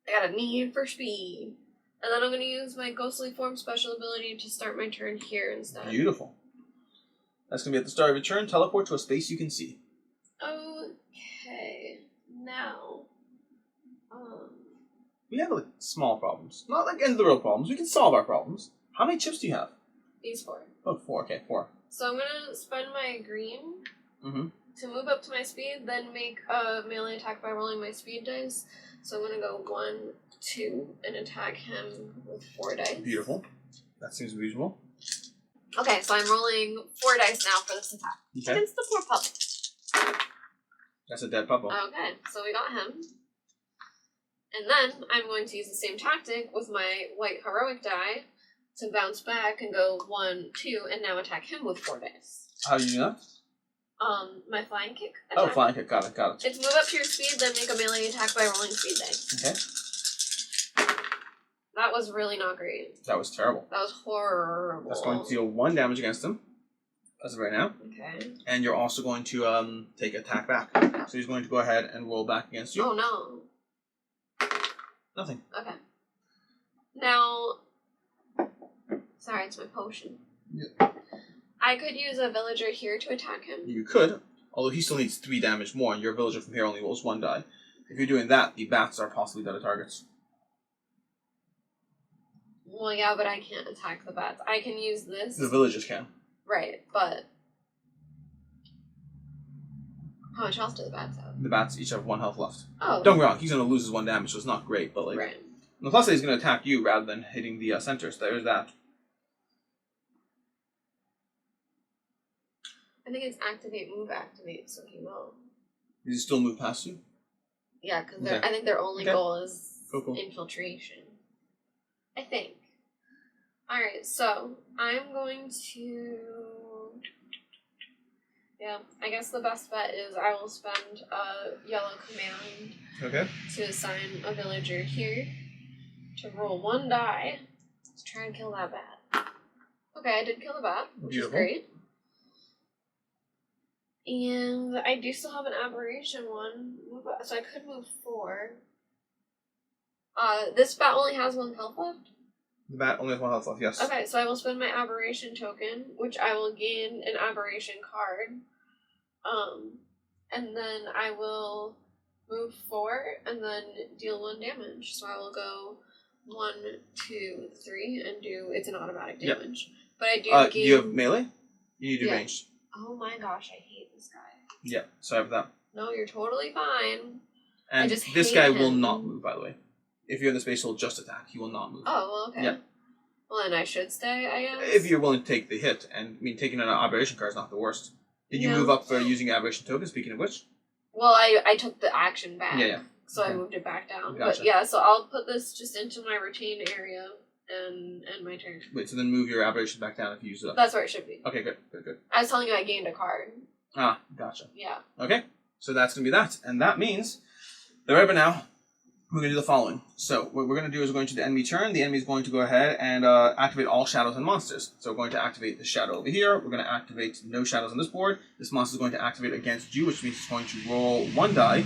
I got a need for speed. And then I'm going to use my ghostly form special ability to start my turn here instead. Beautiful. That's going to be at the start of your turn. Teleport to a space you can see. Okay. Now. We have like small problems. Not like end of the world problems. We can solve our problems. How many chips do you have? These 4. Oh, 4. Okay, 4. So I'm going to spend my green to move up to my speed, then make a melee attack by rolling my speed dice. So I'm going to go 1, 2, and attack him with 4 dice. Beautiful. That seems reasonable. Okay, so I'm rolling 4 dice now for this attack. Okay. Against the poor puppet. That's a dead puppo. Okay, so we got him. And then I'm going to use the same tactic with my white heroic die to bounce back and go 1, 2, and now attack him with 4 dice. How do you do that? My flying kick attack. Oh, flying kick. Got it. It's move up to your speed, then make a melee attack by rolling speed dice. Okay. That was really not great. That was terrible. That was horrible. That's going to deal 1 damage against him, as of right now. Okay. And you're also going to take attack back. So he's going to go ahead and roll back against you. Oh no. Nothing. Okay. Now, sorry, it's my potion. Yeah. I could use a villager here to attack him. You could, although he still needs 3 damage more, and your villager from here only rolls 1 die. If you're doing that, the bats are possibly better targets. Well, yeah, but I can't attack the bats. I can use this. The villagers can. Right, but how much else do the bats have? The bats each have 1 health left. Oh. Don't get me wrong, he's going to lose his 1 damage, so it's not great, but like... Right. And the plus he's going to attack you rather than hitting the center, so there's that. I think it's activate, so he will. Does he still move past you? Yeah, because Okay. I think their only goal is Cool. infiltration. I think. Alright, so I'm going to... Yeah, I guess the best bet is I will spend a yellow command to assign a villager here to roll 1 die to try and kill that bat. Okay, I did kill the bat, which is great. And I do still have an aberration one, so I could move 4. This bat only has 1 health left? The bat only has 1 health left, yes. Okay, so I will spend my aberration token, which I will gain an aberration card. And then I will move 4 and then deal 1 damage. So I will go 1, 2, 3 and do. It's an automatic damage. Yep. But I do gain. Do you have melee? You need to do ranged. Oh my gosh, I hate this guy. Yeah, sorry for that. No, you're totally fine. And I just this hate guy him. will not move, by the way. If you're in the space, he'll just attack. He will not move. Oh, well, okay. Yeah. Well, then I should stay, I guess. If you're willing to take the hit, and I mean, taking an aberration card is not the worst. Did you move up for using aberration token? Speaking of which. Well, I took the action back. Yeah. So I moved it back down. Gotcha. But yeah, so I'll put this just into my routine area and my turn. Wait, so then move your aberration back down if you use it up. That's where it should be. Okay, good. I was telling you I gained a card. Ah, gotcha. Yeah. Okay, so that's going to be that. And that means that right about now, we're going to do the following. So what we're going to do is we're going to the enemy turn. The enemy is going to go ahead and activate all shadows and monsters. So we're going to activate the shadow over here. We're going to activate no shadows on this board. This monster is going to activate against you, which means it's going to roll 1 die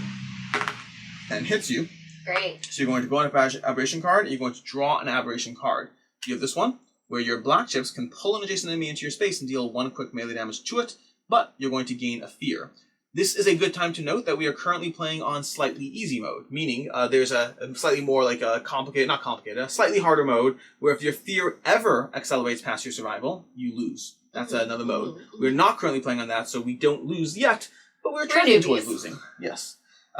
and hits you. Great. So you're going to go on an aberration card, and you're going to draw an aberration card. You have this one, where your black chips can pull an adjacent enemy into your space and deal 1 quick melee damage to it, but you're going to gain a fear. This is a good time to note that we are currently playing on slightly easy mode, meaning there's a slightly more like a a slightly harder mode, where if your fear ever accelerates past your survival, you lose. That's another mode. We're not currently playing on that, so we don't lose yet, but we're trending towards losing. Yes.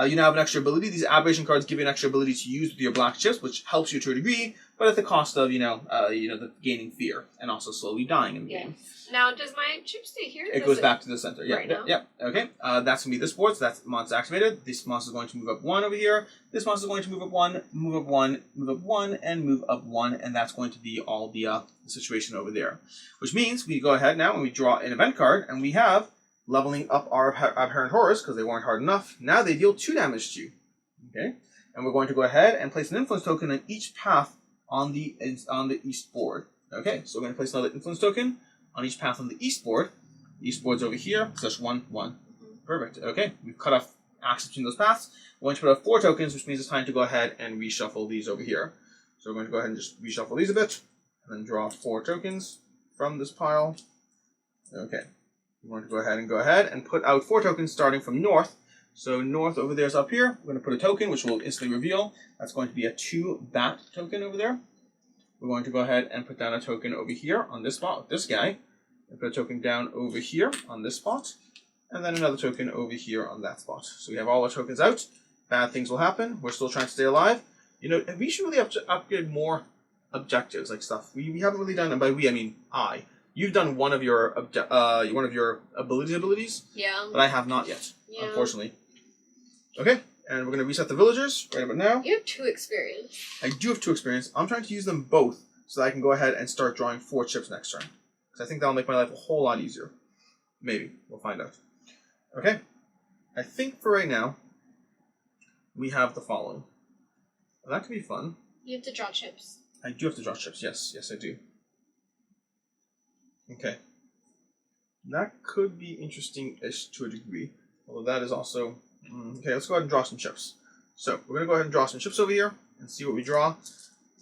You now have an extra ability. These aberration cards give you an extra ability to use with your black chips, which helps you to a degree, but at the cost of, the gaining fear and also slowly dying in the game. Now, does my chip stay here? It goes back to the center. Yeah, right now? Yeah. Okay. That's going to be this board, so that's monster activated. This monster is going to move up 1 over here. This monster is going to move up 1, move up 1, move up 1, and move up 1, and that's going to be all the situation over there. Which means we go ahead now and we draw an event card, and we have leveling up our abhorrent horrors because they weren't hard enough. Now they deal 2 damage to you. Okay, and we're going to go ahead and place an influence token on each path on the east board. Okay, so we're going to place another influence token on each path on the east board. The east board's over here, so that's 1, 1. Perfect. Okay, we've cut off access between those paths. We're going to put up 4 tokens, which means it's time to go ahead and reshuffle these over here. So we're going to go ahead and just reshuffle these a bit, and then draw 4 tokens from this pile. Okay. We're going to go ahead and put out 4 tokens starting from north. So north over there is up here. We're going to put a token, which will instantly reveal. That's going to be a 2 bat token over there. We're going to go ahead and put down a token over here on this spot with this guy. And put a token down over here on this spot. And then another token over here on that spot. So we have all our tokens out. Bad things will happen. We're still trying to stay alive. We should really upgrade more objectives, like stuff. We haven't really done, and by we I mean I. You've done one of your abilities. Yeah. But I have not yet, unfortunately. Okay, and we're going to reset the villagers right about now. You have 2 experience. I do have 2 experience. I'm trying to use them both so that I can go ahead and start drawing 4 chips next turn. Because I think that'll make my life a whole lot easier. Maybe. We'll find out. Okay. I think for right now, we have the following. Well, that could be fun. You have to draw chips. I do have to draw chips, yes. Yes, I do. Okay. That could be interesting-ish to a degree. Although that is also... Okay, let's go ahead and draw some chips. So, we're going to go ahead and draw some chips over here and see what we draw.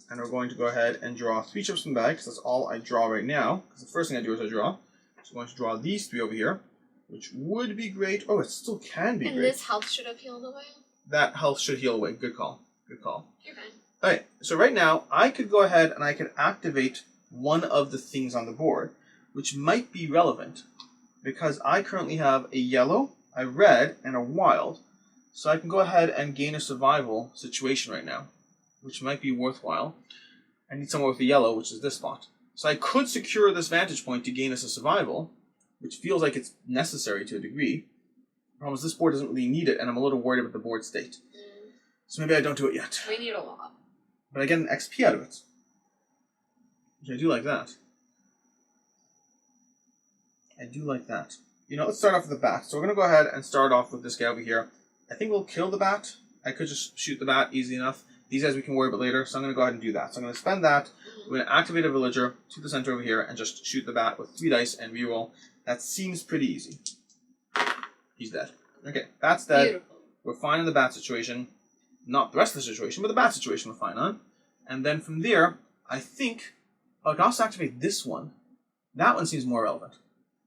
And we're going to go ahead and draw 3 chips from the bag, because that's all I draw right now. Because the first thing I do is I draw. So I'm going to draw these 3 over here, which would be great. Oh, it still can be great. And this health should have healed away? That health should heal away. Good call. Good call. You're fine. Alright, so right now, I could go ahead and I could activate one of the things on the board, which might be relevant, because I currently have a yellow, a red, and a wild. So I can go ahead and gain a survival situation right now, which might be worthwhile. I need somewhere with a yellow, which is this spot. So I could secure this vantage point to gain us a survival, which feels like it's necessary to a degree. The problem is this board doesn't really need it, and I'm a little worried about the board state. So maybe I don't do it yet. We need a lot. But I get an XP out of it. Which I do like that. I do like that. Let's start off with the bat. So we're going to go ahead and start off with this guy over here. I think we'll kill the bat. I could just shoot the bat easy enough. These guys we can worry about later, so I'm going to go ahead and do that. So I'm going to spend that. I'm going to activate a villager to the center over here and just shoot the bat with 3 dice and reroll. That seems pretty easy. He's dead. Okay, bat's dead. Beautiful. We're fine in the bat situation. Not the rest of the situation, but the bat situation we're fine on. And then from there, I think I can also activate this one. That one seems more relevant.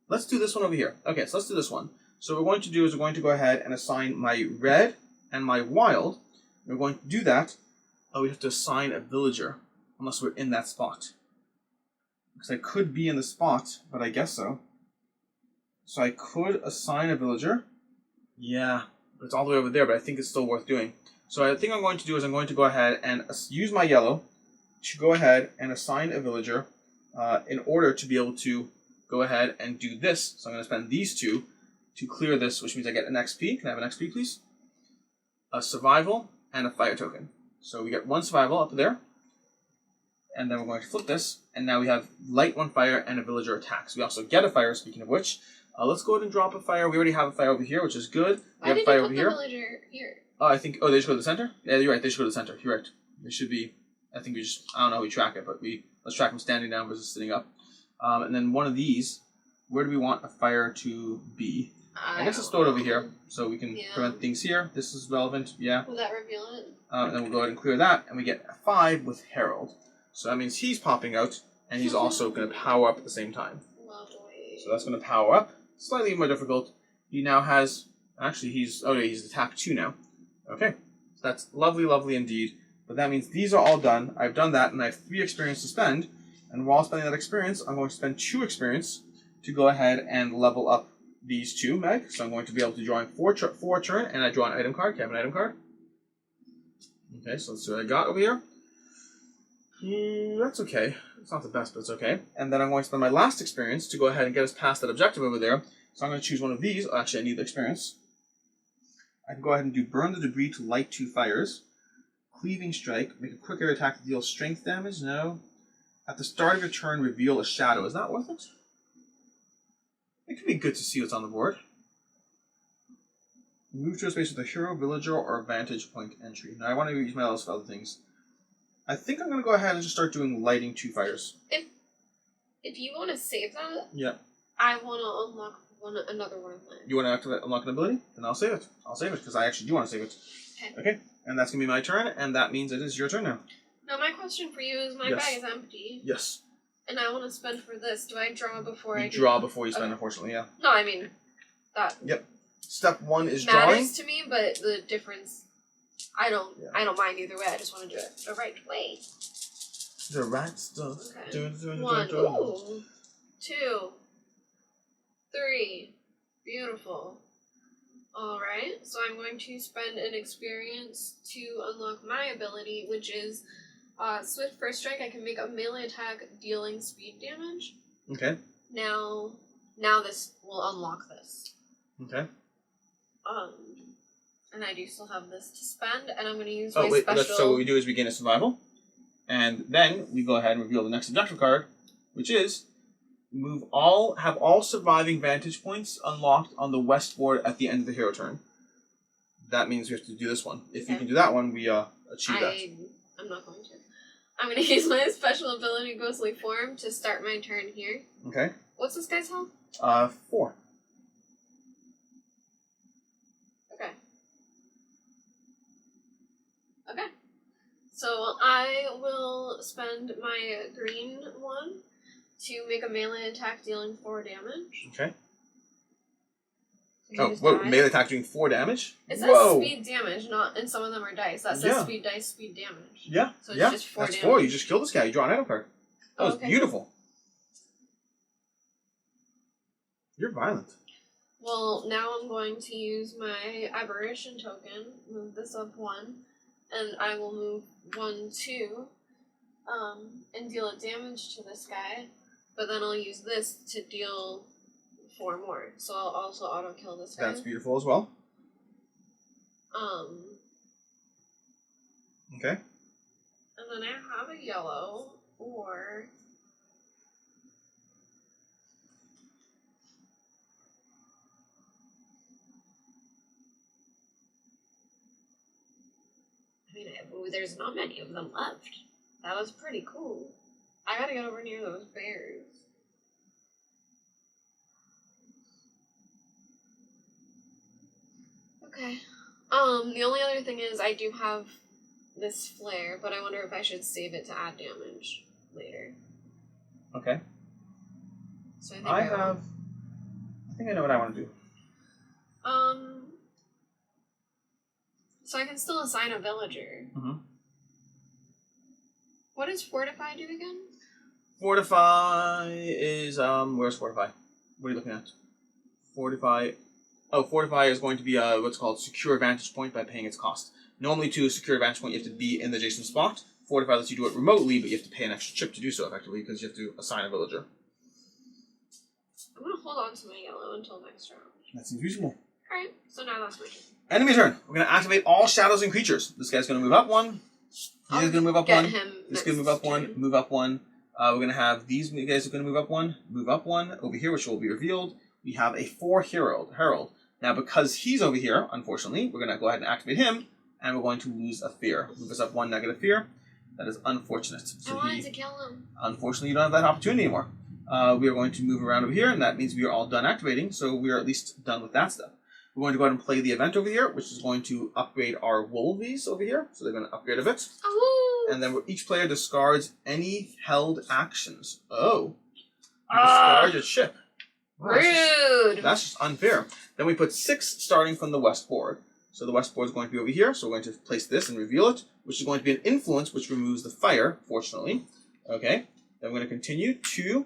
Let's do this one over here. Okay, so let's do this one. So what we're going to do is we're going to go ahead and assign my red and my wild. We're going to do that. We have to assign a villager, unless we're in that spot. Because I could be in the spot, but I guess so. So I could assign a villager. Yeah, but it's all the way over there, but I think it's still worth doing. So I think I'm going to do is I'm going to go ahead and use my yellow to go ahead and assign a villager in order to be able to go ahead and do this. So I'm going to spend these two to clear this, which means I get an XP. Can I have an XP, please? A survival and a fire token. So we get one survival up there. And then we're going to flip this, and now we have light, one fire, and a villager attacks. We also get a fire, speaking of which. Let's go ahead and drop a fire. We already have a fire over here, which is good. We have a fire over here. Why did you put the villager here? I think, they should go to the center? Yeah, you're right, they should go to the center. You're right. They should be, I think we just, I don't know how we track it, but let's track them standing down versus sitting up. And then one of these, where do we want a fire to be? I guess let's throw it over here, so we can prevent things here. This is relevant, yeah. Will that reveal it? And then we'll go ahead and clear that, and we get a 5 with Herald. So that means he's popping out, and he's also going to power up at the same time. Lovely. So that's going to power up. Slightly more difficult. He now has, actually he's attack 2 now. Okay, so that's lovely, lovely indeed. But that means these are all done. I've done that, and I have 3 experience to spend. And while spending that experience, I'm going to spend 2 experience to go ahead and level up these 2, Meg. So I'm going to be able to draw in 4 turn, and I draw an item card. Can I have an item card? Okay, so let's see what I got over here. That's okay. It's not the best, but it's okay. And then I'm going to spend my last experience to go ahead and get us past that objective over there. So I'm going to choose one of these. Actually, I need the experience. I can go ahead and do burn the debris to light 2 fires. Cleaving strike. Make a quicker attack to deal strength damage. No. At the start of your turn, reveal a shadow. Is that worth it? It could be good to see what's on the board. Move to a space with a hero, villager, or vantage point entry. Now I want to use my else for other things. I think I'm going to go ahead and just start doing lighting 2 fires. If you want to save that, yeah, I want to unlock another one of mine. You want to unlock an ability? Then I'll save it. I'll save it because I actually do want to save it. Okay. And that's going to be my turn, and that means it is your turn now. Now my question for you is, my bag is empty. Yes. And I want to spend for this. Do I draw before I do? You draw before you spend, unfortunately, yeah. No, I mean, that. Yep. Step 1 is drawing. Matters to me, but the difference, I don't mind either way. I just want to do it the right way. The right stuff. Okay. 1, ooh, 2, 3. Beautiful. Alright, so I'm going to spend an experience to unlock my ability, which is Swift First Strike. I can make a melee attack dealing speed damage. Okay. Now this will unlock this. Okay. And I do still have this to spend, and I'm going to use my special... So what we do is we gain a survival, and then we go ahead and reveal the next objective card, which is have all surviving vantage points unlocked on the west board at the end of the hero turn. That means we have to do this one. If you can do that one, we achieve that. I'm not going to. I'm going to use my special ability, Ghostly Form, to start my turn here. Okay. What's this guy's health? 4. Okay. So I will spend my green one to make a melee attack dealing 4 damage. Okay. Melee attack doing 4 damage? It says speed damage, and some of them are dice. That says speed dice, speed damage. Yeah. So it's just 4 damage. 4. You just killed this guy. You draw an item card. That was beautiful. You're violent. Well, now I'm going to use my aberration token, move this up 1, and I will move 1, 2, and deal a damage to this guy. But then I'll use this to deal 4 more. So I'll also auto-kill this guy. That's beautiful as well. Okay. And then I have a yellow, or... I mean, there's not many of them left. That was pretty cool. I gotta get over near those bears. Okay. The only other thing is I do have this flare, but I wonder if I should save it to add damage later. Okay. So I think I think I know what I want to do. So I can still assign a villager. Mm-hmm. What does fortify do again? Fortify is where's fortify? What are you looking at? Fortify. Oh, fortify is going to be what's called secure vantage point by paying its cost. Normally, to a secure vantage point, you have to be in the adjacent spot. Fortify lets you do it remotely, but you have to pay an extra chip to do so effectively because you have to assign a villager. I'm gonna hold on to my yellow until next round. That seems reasonable. Alright, so now that's my turn. Enemy turn. We're going to activate all shadows and creatures. This guy's going to move up one. He's going to move up one. This is going to move up one. Move up one. We're going to have these guys are going to move up one. Move up one over here, which will be revealed. We have a 4 Herald. Now, because he's over here, unfortunately, we're going to go ahead and activate him, and we're going to lose a fear. Move us up 1 negative fear. That is unfortunate. So I wanted to kill him. Unfortunately, you don't have that opportunity anymore. We are going to move around over here, and that means we are all done activating, so we are at least done with that stuff. We're going to go ahead and play the event over here, which is going to upgrade our wolvies over here. So they're going to upgrade a bit. Oh. And then each player discards any held actions. Oh. You discard your chip. Wow, Rude. That's just unfair. Then we put 6 starting from the west board. So the west board is going to be over here. So we're going to place this and reveal it, which is going to be an influence, which removes the fire, fortunately. Okay. Then we're going to continue. 2,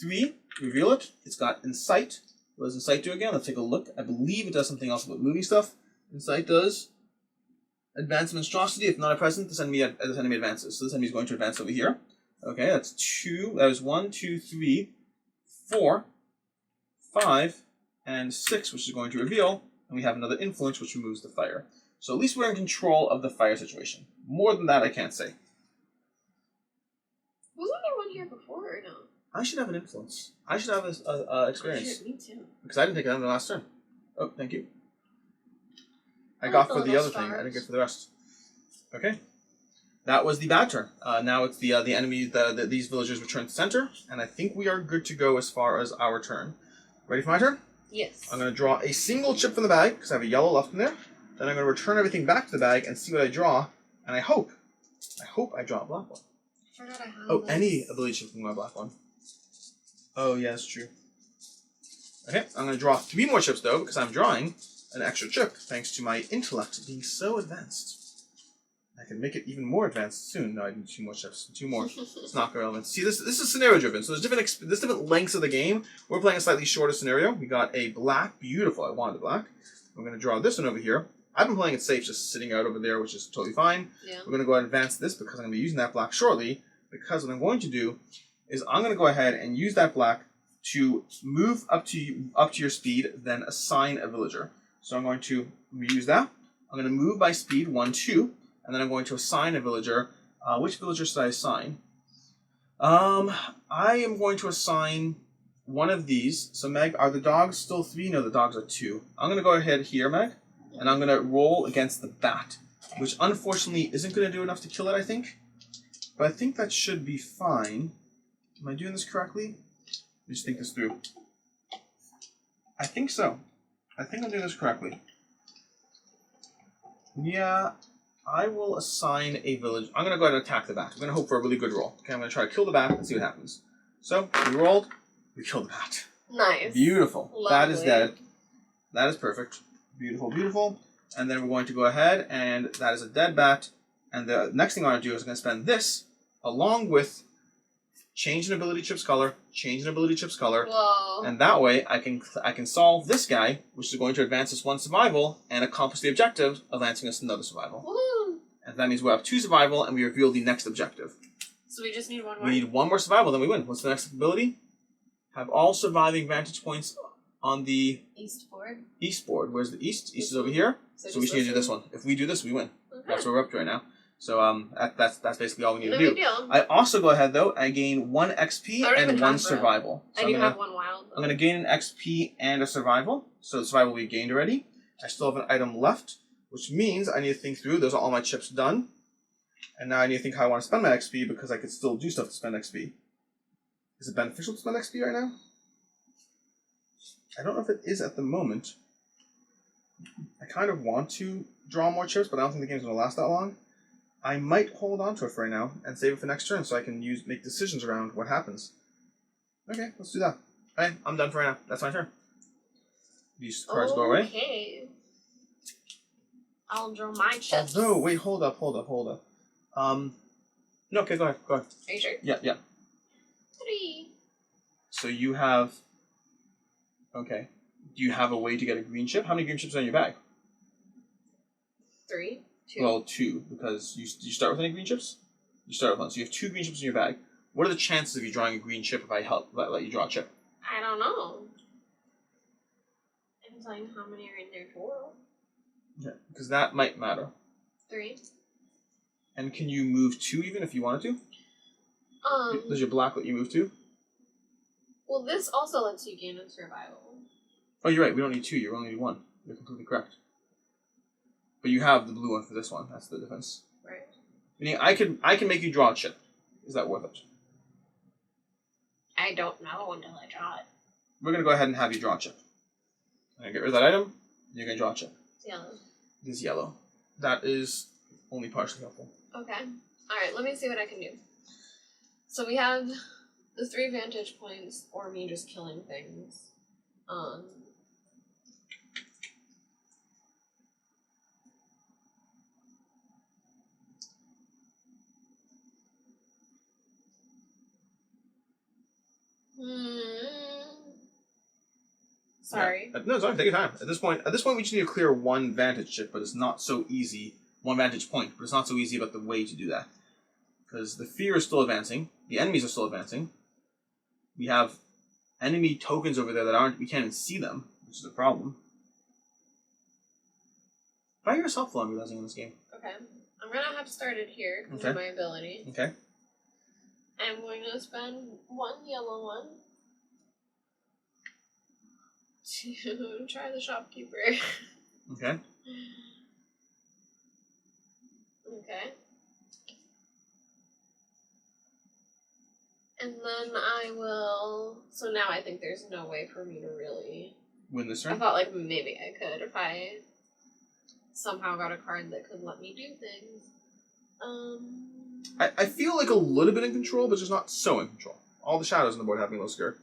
3, reveal it. It's got Insight. What does Insight do again? Let's take a look. I believe it does something else about movie stuff. Insight does advance Monstrosity. If not a present, this enemy advances. So this enemy is going to advance over here. Okay, that's 2. That is 1, 2, 3, 4, 5, and 6, which is going to reveal. And we have another influence, which removes the fire. So at least we're in control of the fire situation. More than that, I can't say. Wasn't there one here before or no? I should have an influence. I should have a experience. Shit, me too. Because I didn't take it on the last turn. Oh, thank you. I I got like for the the little other thing. I didn't stars. get for the rest. Okay. That was the bad turn. Now it's the enemy. These villagers return to center, and I think we are good to go as far as our turn. Ready for my turn? Yes. I'm going to draw a single chip from the bag because I have a yellow left in there. Then I'm going to return everything back to the bag and see what I draw. And I hope I draw a black one. I forgot I had Oh, this. any ability chip from my black one. Oh, yeah, that's true. Okay, I'm going to draw 3 more chips, though, because I'm drawing an extra chip, thanks to my intellect being so advanced. I can make it even more advanced soon. No, I need 2 more chips. 2 more. It's not relevant. See, this is scenario-driven, so there's different lengths of the game. We're playing a slightly shorter scenario. We got a black. Beautiful. I wanted the black. We're going to draw this one over here. I've been playing it safe, just sitting out over there, which is totally fine. Yeah. We're going to go ahead and advance this because I'm going to be using that black shortly, because what I'm going to do is I'm going to go ahead and use that black to move up to your speed, then assign a villager. So I'm going to use that. I'm going to move by speed 1, 2, and then I'm going to assign a villager. Which villager should I assign? I am going to assign one of these. So Meg, are the dogs still 3? No, the dogs are 2. I'm going to go ahead here, Meg, and I'm going to roll against the bat, which unfortunately isn't going to do enough to kill it, I think. But I think that should be fine. Am I doing this correctly? Let me just think this through. I think so. I think I'm doing this correctly. Yeah, I will assign a village. I'm going to go ahead and attack the bat. I'm going to hope for a really good roll. Okay, I'm going to try to kill the bat and see what happens. So, we rolled. We killed the bat. Nice. Beautiful. Lovely. Bat is dead. That is perfect. Beautiful, beautiful. And then we're going to go ahead, and that is a dead bat. And the next thing I want to do is I'm going to spend this along with change an ability chip's color, change an ability chip's color, Whoa. and that way I can solve this guy, which is going to advance us 1 survival and accomplish the objective, advancing us another survival. Woo. And that means we have 2 survival, and we reveal the next objective. So we just need one more? We need 1 more survival, then we win. What's the next ability? Have all surviving vantage points on the East board. east board. Where's the east? East is over here. So we just need to do this one. If we do this, we win. Okay. That's what we're up to right now. So that's basically all we need No to do. big deal. I also go ahead though. I gain 1 XP I don't even and 1 have survival. So And you have 1 wild. I'm going to gain an XP and a survival. So the survival we gained already. I still have an item left, which means I need to think through. Those are all my chips done. And now I need to think how I want to spend my XP because I could still do stuff to spend XP. Is it beneficial to spend XP right now? I don't know if it is at the moment. I kind of want to draw more chips, but I don't think the game's going to last that long. I might hold on to it for right now and save it for next turn so I can make decisions around what happens. Okay, let's do that. Okay, I'm done for right now. That's my turn. These cards go away. Okay. I'll draw my chips. Oh, no, wait, hold up. No, okay, go ahead. Are you sure? Yeah. 3. So you have... Okay. Do you have a way to get a green chip? How many green chips are in your bag? 3. 2. Well, 2, because you start with any green chips? You start with 1. So you have 2 green chips in your bag. What are the chances of you drawing a green chip if I let you draw a chip? I don't know. I'm telling you how many are in there total. Yeah, because that might matter. 3. And can you move 2 even if you wanted to? Does your black let you move 2? Well, this also lets you gain a survival. Oh, you're right. We don't need 2. You only need 1. You're completely correct. But you have the blue one for this one. That's the difference. Right. Meaning I can make you draw a chip. Is that worth it? I don't know until I draw it. We're going to go ahead and have you draw a chip. I'm going to get rid of that item. You're going to draw a chip. It's yellow. It is yellow. That is only partially helpful. Okay. Alright, let me see what I can do. So we have the 3 vantage points, or me just killing things. Sorry. Yeah. No, it's fine. Take your time. At this point, we just need to clear 1 vantage chip, but it's not so easy. 1 vantage point, but it's not so easy about the way to do that. Because the fear is still advancing. The enemies are still advancing. We have enemy tokens over there that we can't even see them, which is a problem. Buy yourself while I'm realizing in this game. Okay. I'm gonna have started here because of my ability. Okay. I'm going to spend 1 yellow one to try the shopkeeper. Okay. Okay. And then I will... So now I think there's no way for me to really... Win this turn? I thought like maybe I could if I somehow got a card that could let me do things. I feel like a little bit in control, but just not so in control. All the shadows on the board have me a little scared.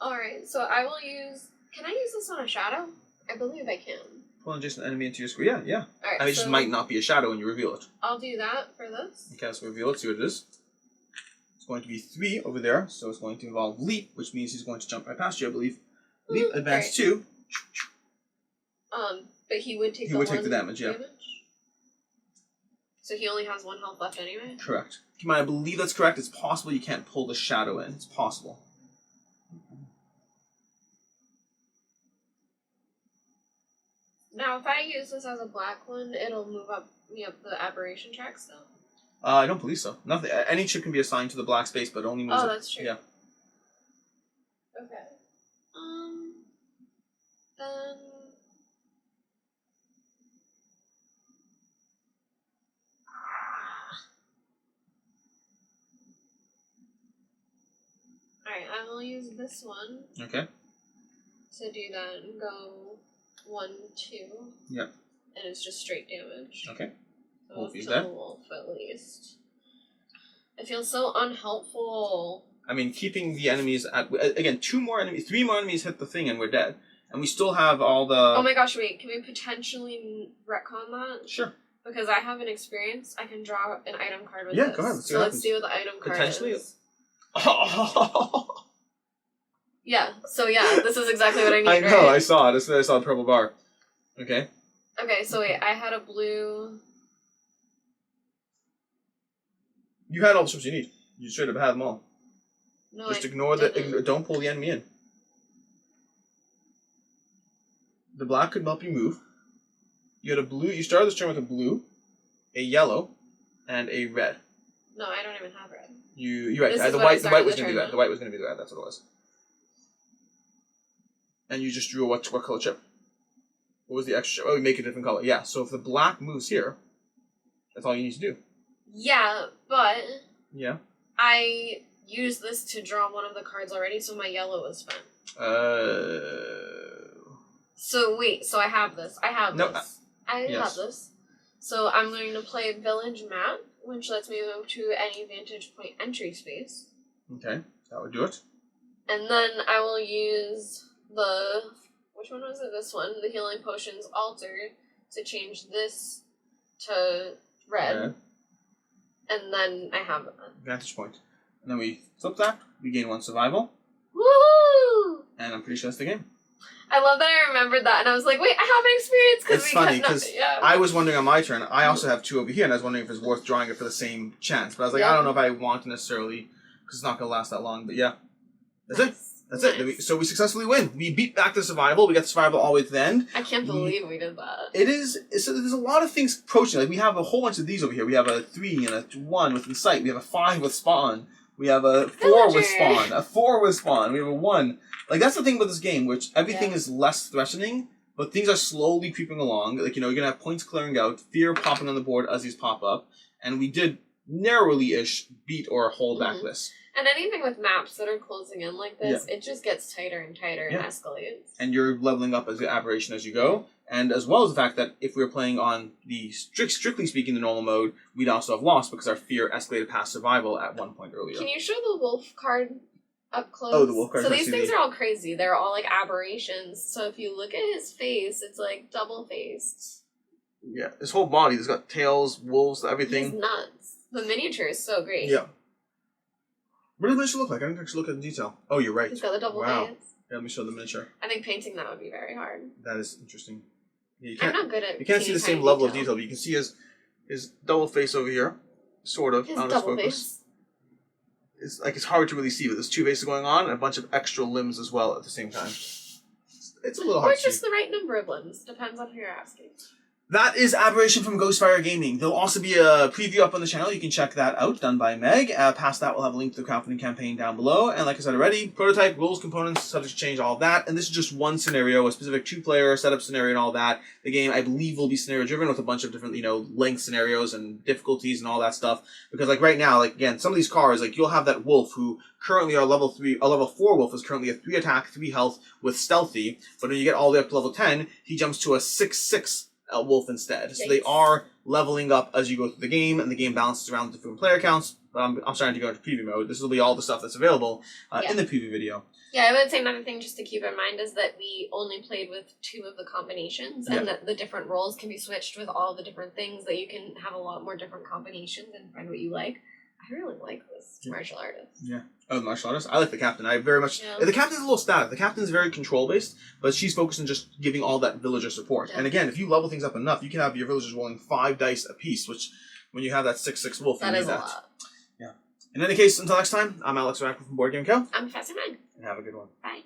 Alright, so I will use... Can I use this on a shadow? I believe I can. Pull an adjacent enemy into your screen. Yeah. Alright, I mean, it just might not be a shadow when you reveal it. I'll do that for this. Okay, let's reveal it, see what it is. It's going to be 3 over there, so it's going to involve leap, which means he's going to jump right past you, I believe. Leap, advance 2. But he would take the damage, yeah. So he only has 1 health left anyway? Correct. Keep in mind, I believe that's correct. It's possible you can't pull the shadow in. It's possible. Now, if I use this as a black one, it'll move me up the aberration track still? I don't believe so. Nothing. Any chip can be assigned to the black space, but it only moves Oh, up. that's true. Yeah. Okay. Then... Alright, I will use this one. Okay. To do that and go 1, 2. Yep. And it's just straight damage. Okay. So Wolf is to dead. the wolf, at least. It feels so unhelpful. I mean, keeping the enemies at... Again, 3 more enemies hit the thing and we're dead. And we still have all the... Oh my gosh, wait. Can we potentially retcon that? Sure. Because I have an experience. I can draw an item card with Yeah, this. go ahead. Let's see so what let's happens. see what the item card Potentially? is. Yeah, so yeah, this is exactly what I need, I know, right? I saw it. I saw the purple bar. Okay. Okay, so wait, I had a blue... You had all the chips you need. You straight up had them all. No, Just I ignore didn't. don't pull the enemy in. The black could help you move. You had a blue. You started this turn with a blue, a yellow, and a red. No, I don't even have red. You're right. This is The what I white started was the going to be turn red. The white was going to be the red. That's what it was. And you just drew what color chip? What was the extra chip? Oh, we make a different color. Yeah. So if the black moves here, that's all you need to do. Yeah, but... Yeah. I used this to draw one of the cards already, so my yellow was spent. So wait, so I have this. I have this. I have this. So I'm going to play Village Map, which lets me move to any vantage point entry space. Okay, that would do it. And then I will use the, which one was it? This one, the healing potions altered, to change this to red. And then I have Vantage point. And then we flip that, we gain 1 survival. woo! And I'm pretty sure that's the game. I love that I remembered that, and I was like, wait, I have an experience because It's funny because yeah. I was wondering on my turn. I also have 2 over here, and I was wondering if it's worth drawing it for the same chance. But I was like, I don't know if I want to necessarily, because it's not going to last that long. But yeah, that's it. That's it. So we successfully win. We beat back the survival. We got the survival all the way to the end. I can't believe we did that. It is. So there's a lot of things approaching. Like we have a whole bunch of these over here. We have a 3 and a 1 with Insight. We have a 5 with Spawn. We have a 4 with Spawn. A 4 with Spawn. We have a 1. Like that's the thing about this game, which everything is less threatening, but things are slowly creeping along. Like you're gonna have points clearing out, fear popping on the board as these pop up, and we did narrowly-ish beat or hold back this. And anything with maps that are closing in like this, it just gets tighter and tighter and escalates. And you're leveling up as the aberration as you go, and as well as the fact that if we were playing on the strictly speaking the normal mode, we'd also have lost because our fear escalated past survival at one point earlier. Can you show the wolf card up close? Oh, the wolf card. So these things are all crazy. They're all like aberrations. So if you look at his face, it's like double-faced. Yeah, his whole body, he's got tails, wolves, everything. He's nuts. The miniature is so great. Yeah. What does the miniature look like? I didn't actually look at the detail. Oh, you're right. He's got the double wow. face. Yeah, let me show the miniature. I think painting that would be very hard. That is interesting. Yeah, I'm not good at. You can't see the same level of detail, but you can see his double face over here, sort of. His double face. It's like it's hard to really see, but there's 2 faces going on and a bunch of extra limbs as well at the same time. It's a little hard or to just see. the right number of limbs. Depends on who you're asking. That is Aberration from Ghostfire Gaming. There'll also be a preview up on the channel. You can check that out, done by Meg. Past that, we'll have a link to the crowdfunding campaign down below. And like I said already, prototype, rules, components, subject to change, all of that. And this is just one scenario, a specific 2-player setup scenario and all that. The game, I believe, will be scenario-driven with a bunch of different, length scenarios and difficulties and all that stuff. Because, like, right now, like, again, some of these cars, like, you'll have that wolf who currently are level 4 wolf is currently a 3 attack, 3 health with stealthy. But when you get all the way up to level 10, he jumps to a 6/6 wolf instead. Yikes. So they are leveling up as you go through the game, and the game balances around the different player counts. I'm starting to go into preview mode. This will be all the stuff that's available in the preview video. Yeah, I would say another thing just to keep in mind is that we only played with 2 of the combinations, and that the different roles can be switched with all the different things, that you can have a lot more different combinations and find what you like. I really like this martial artist. Yeah. Oh, the martial artist? I like the captain. I very much... Yeah. The captain's a little static. The captain's very control-based, but she's focused on just giving all that villager support. Yeah. And again, if you level things up enough, you can have your villagers rolling 5 dice apiece, which, when you have that 6/6 wolf, you need that. That is a lot. Yeah. In any case, until next time, I'm Alex Rackman from Board Game Co. I'm Professor Meg. And have a good one. Bye.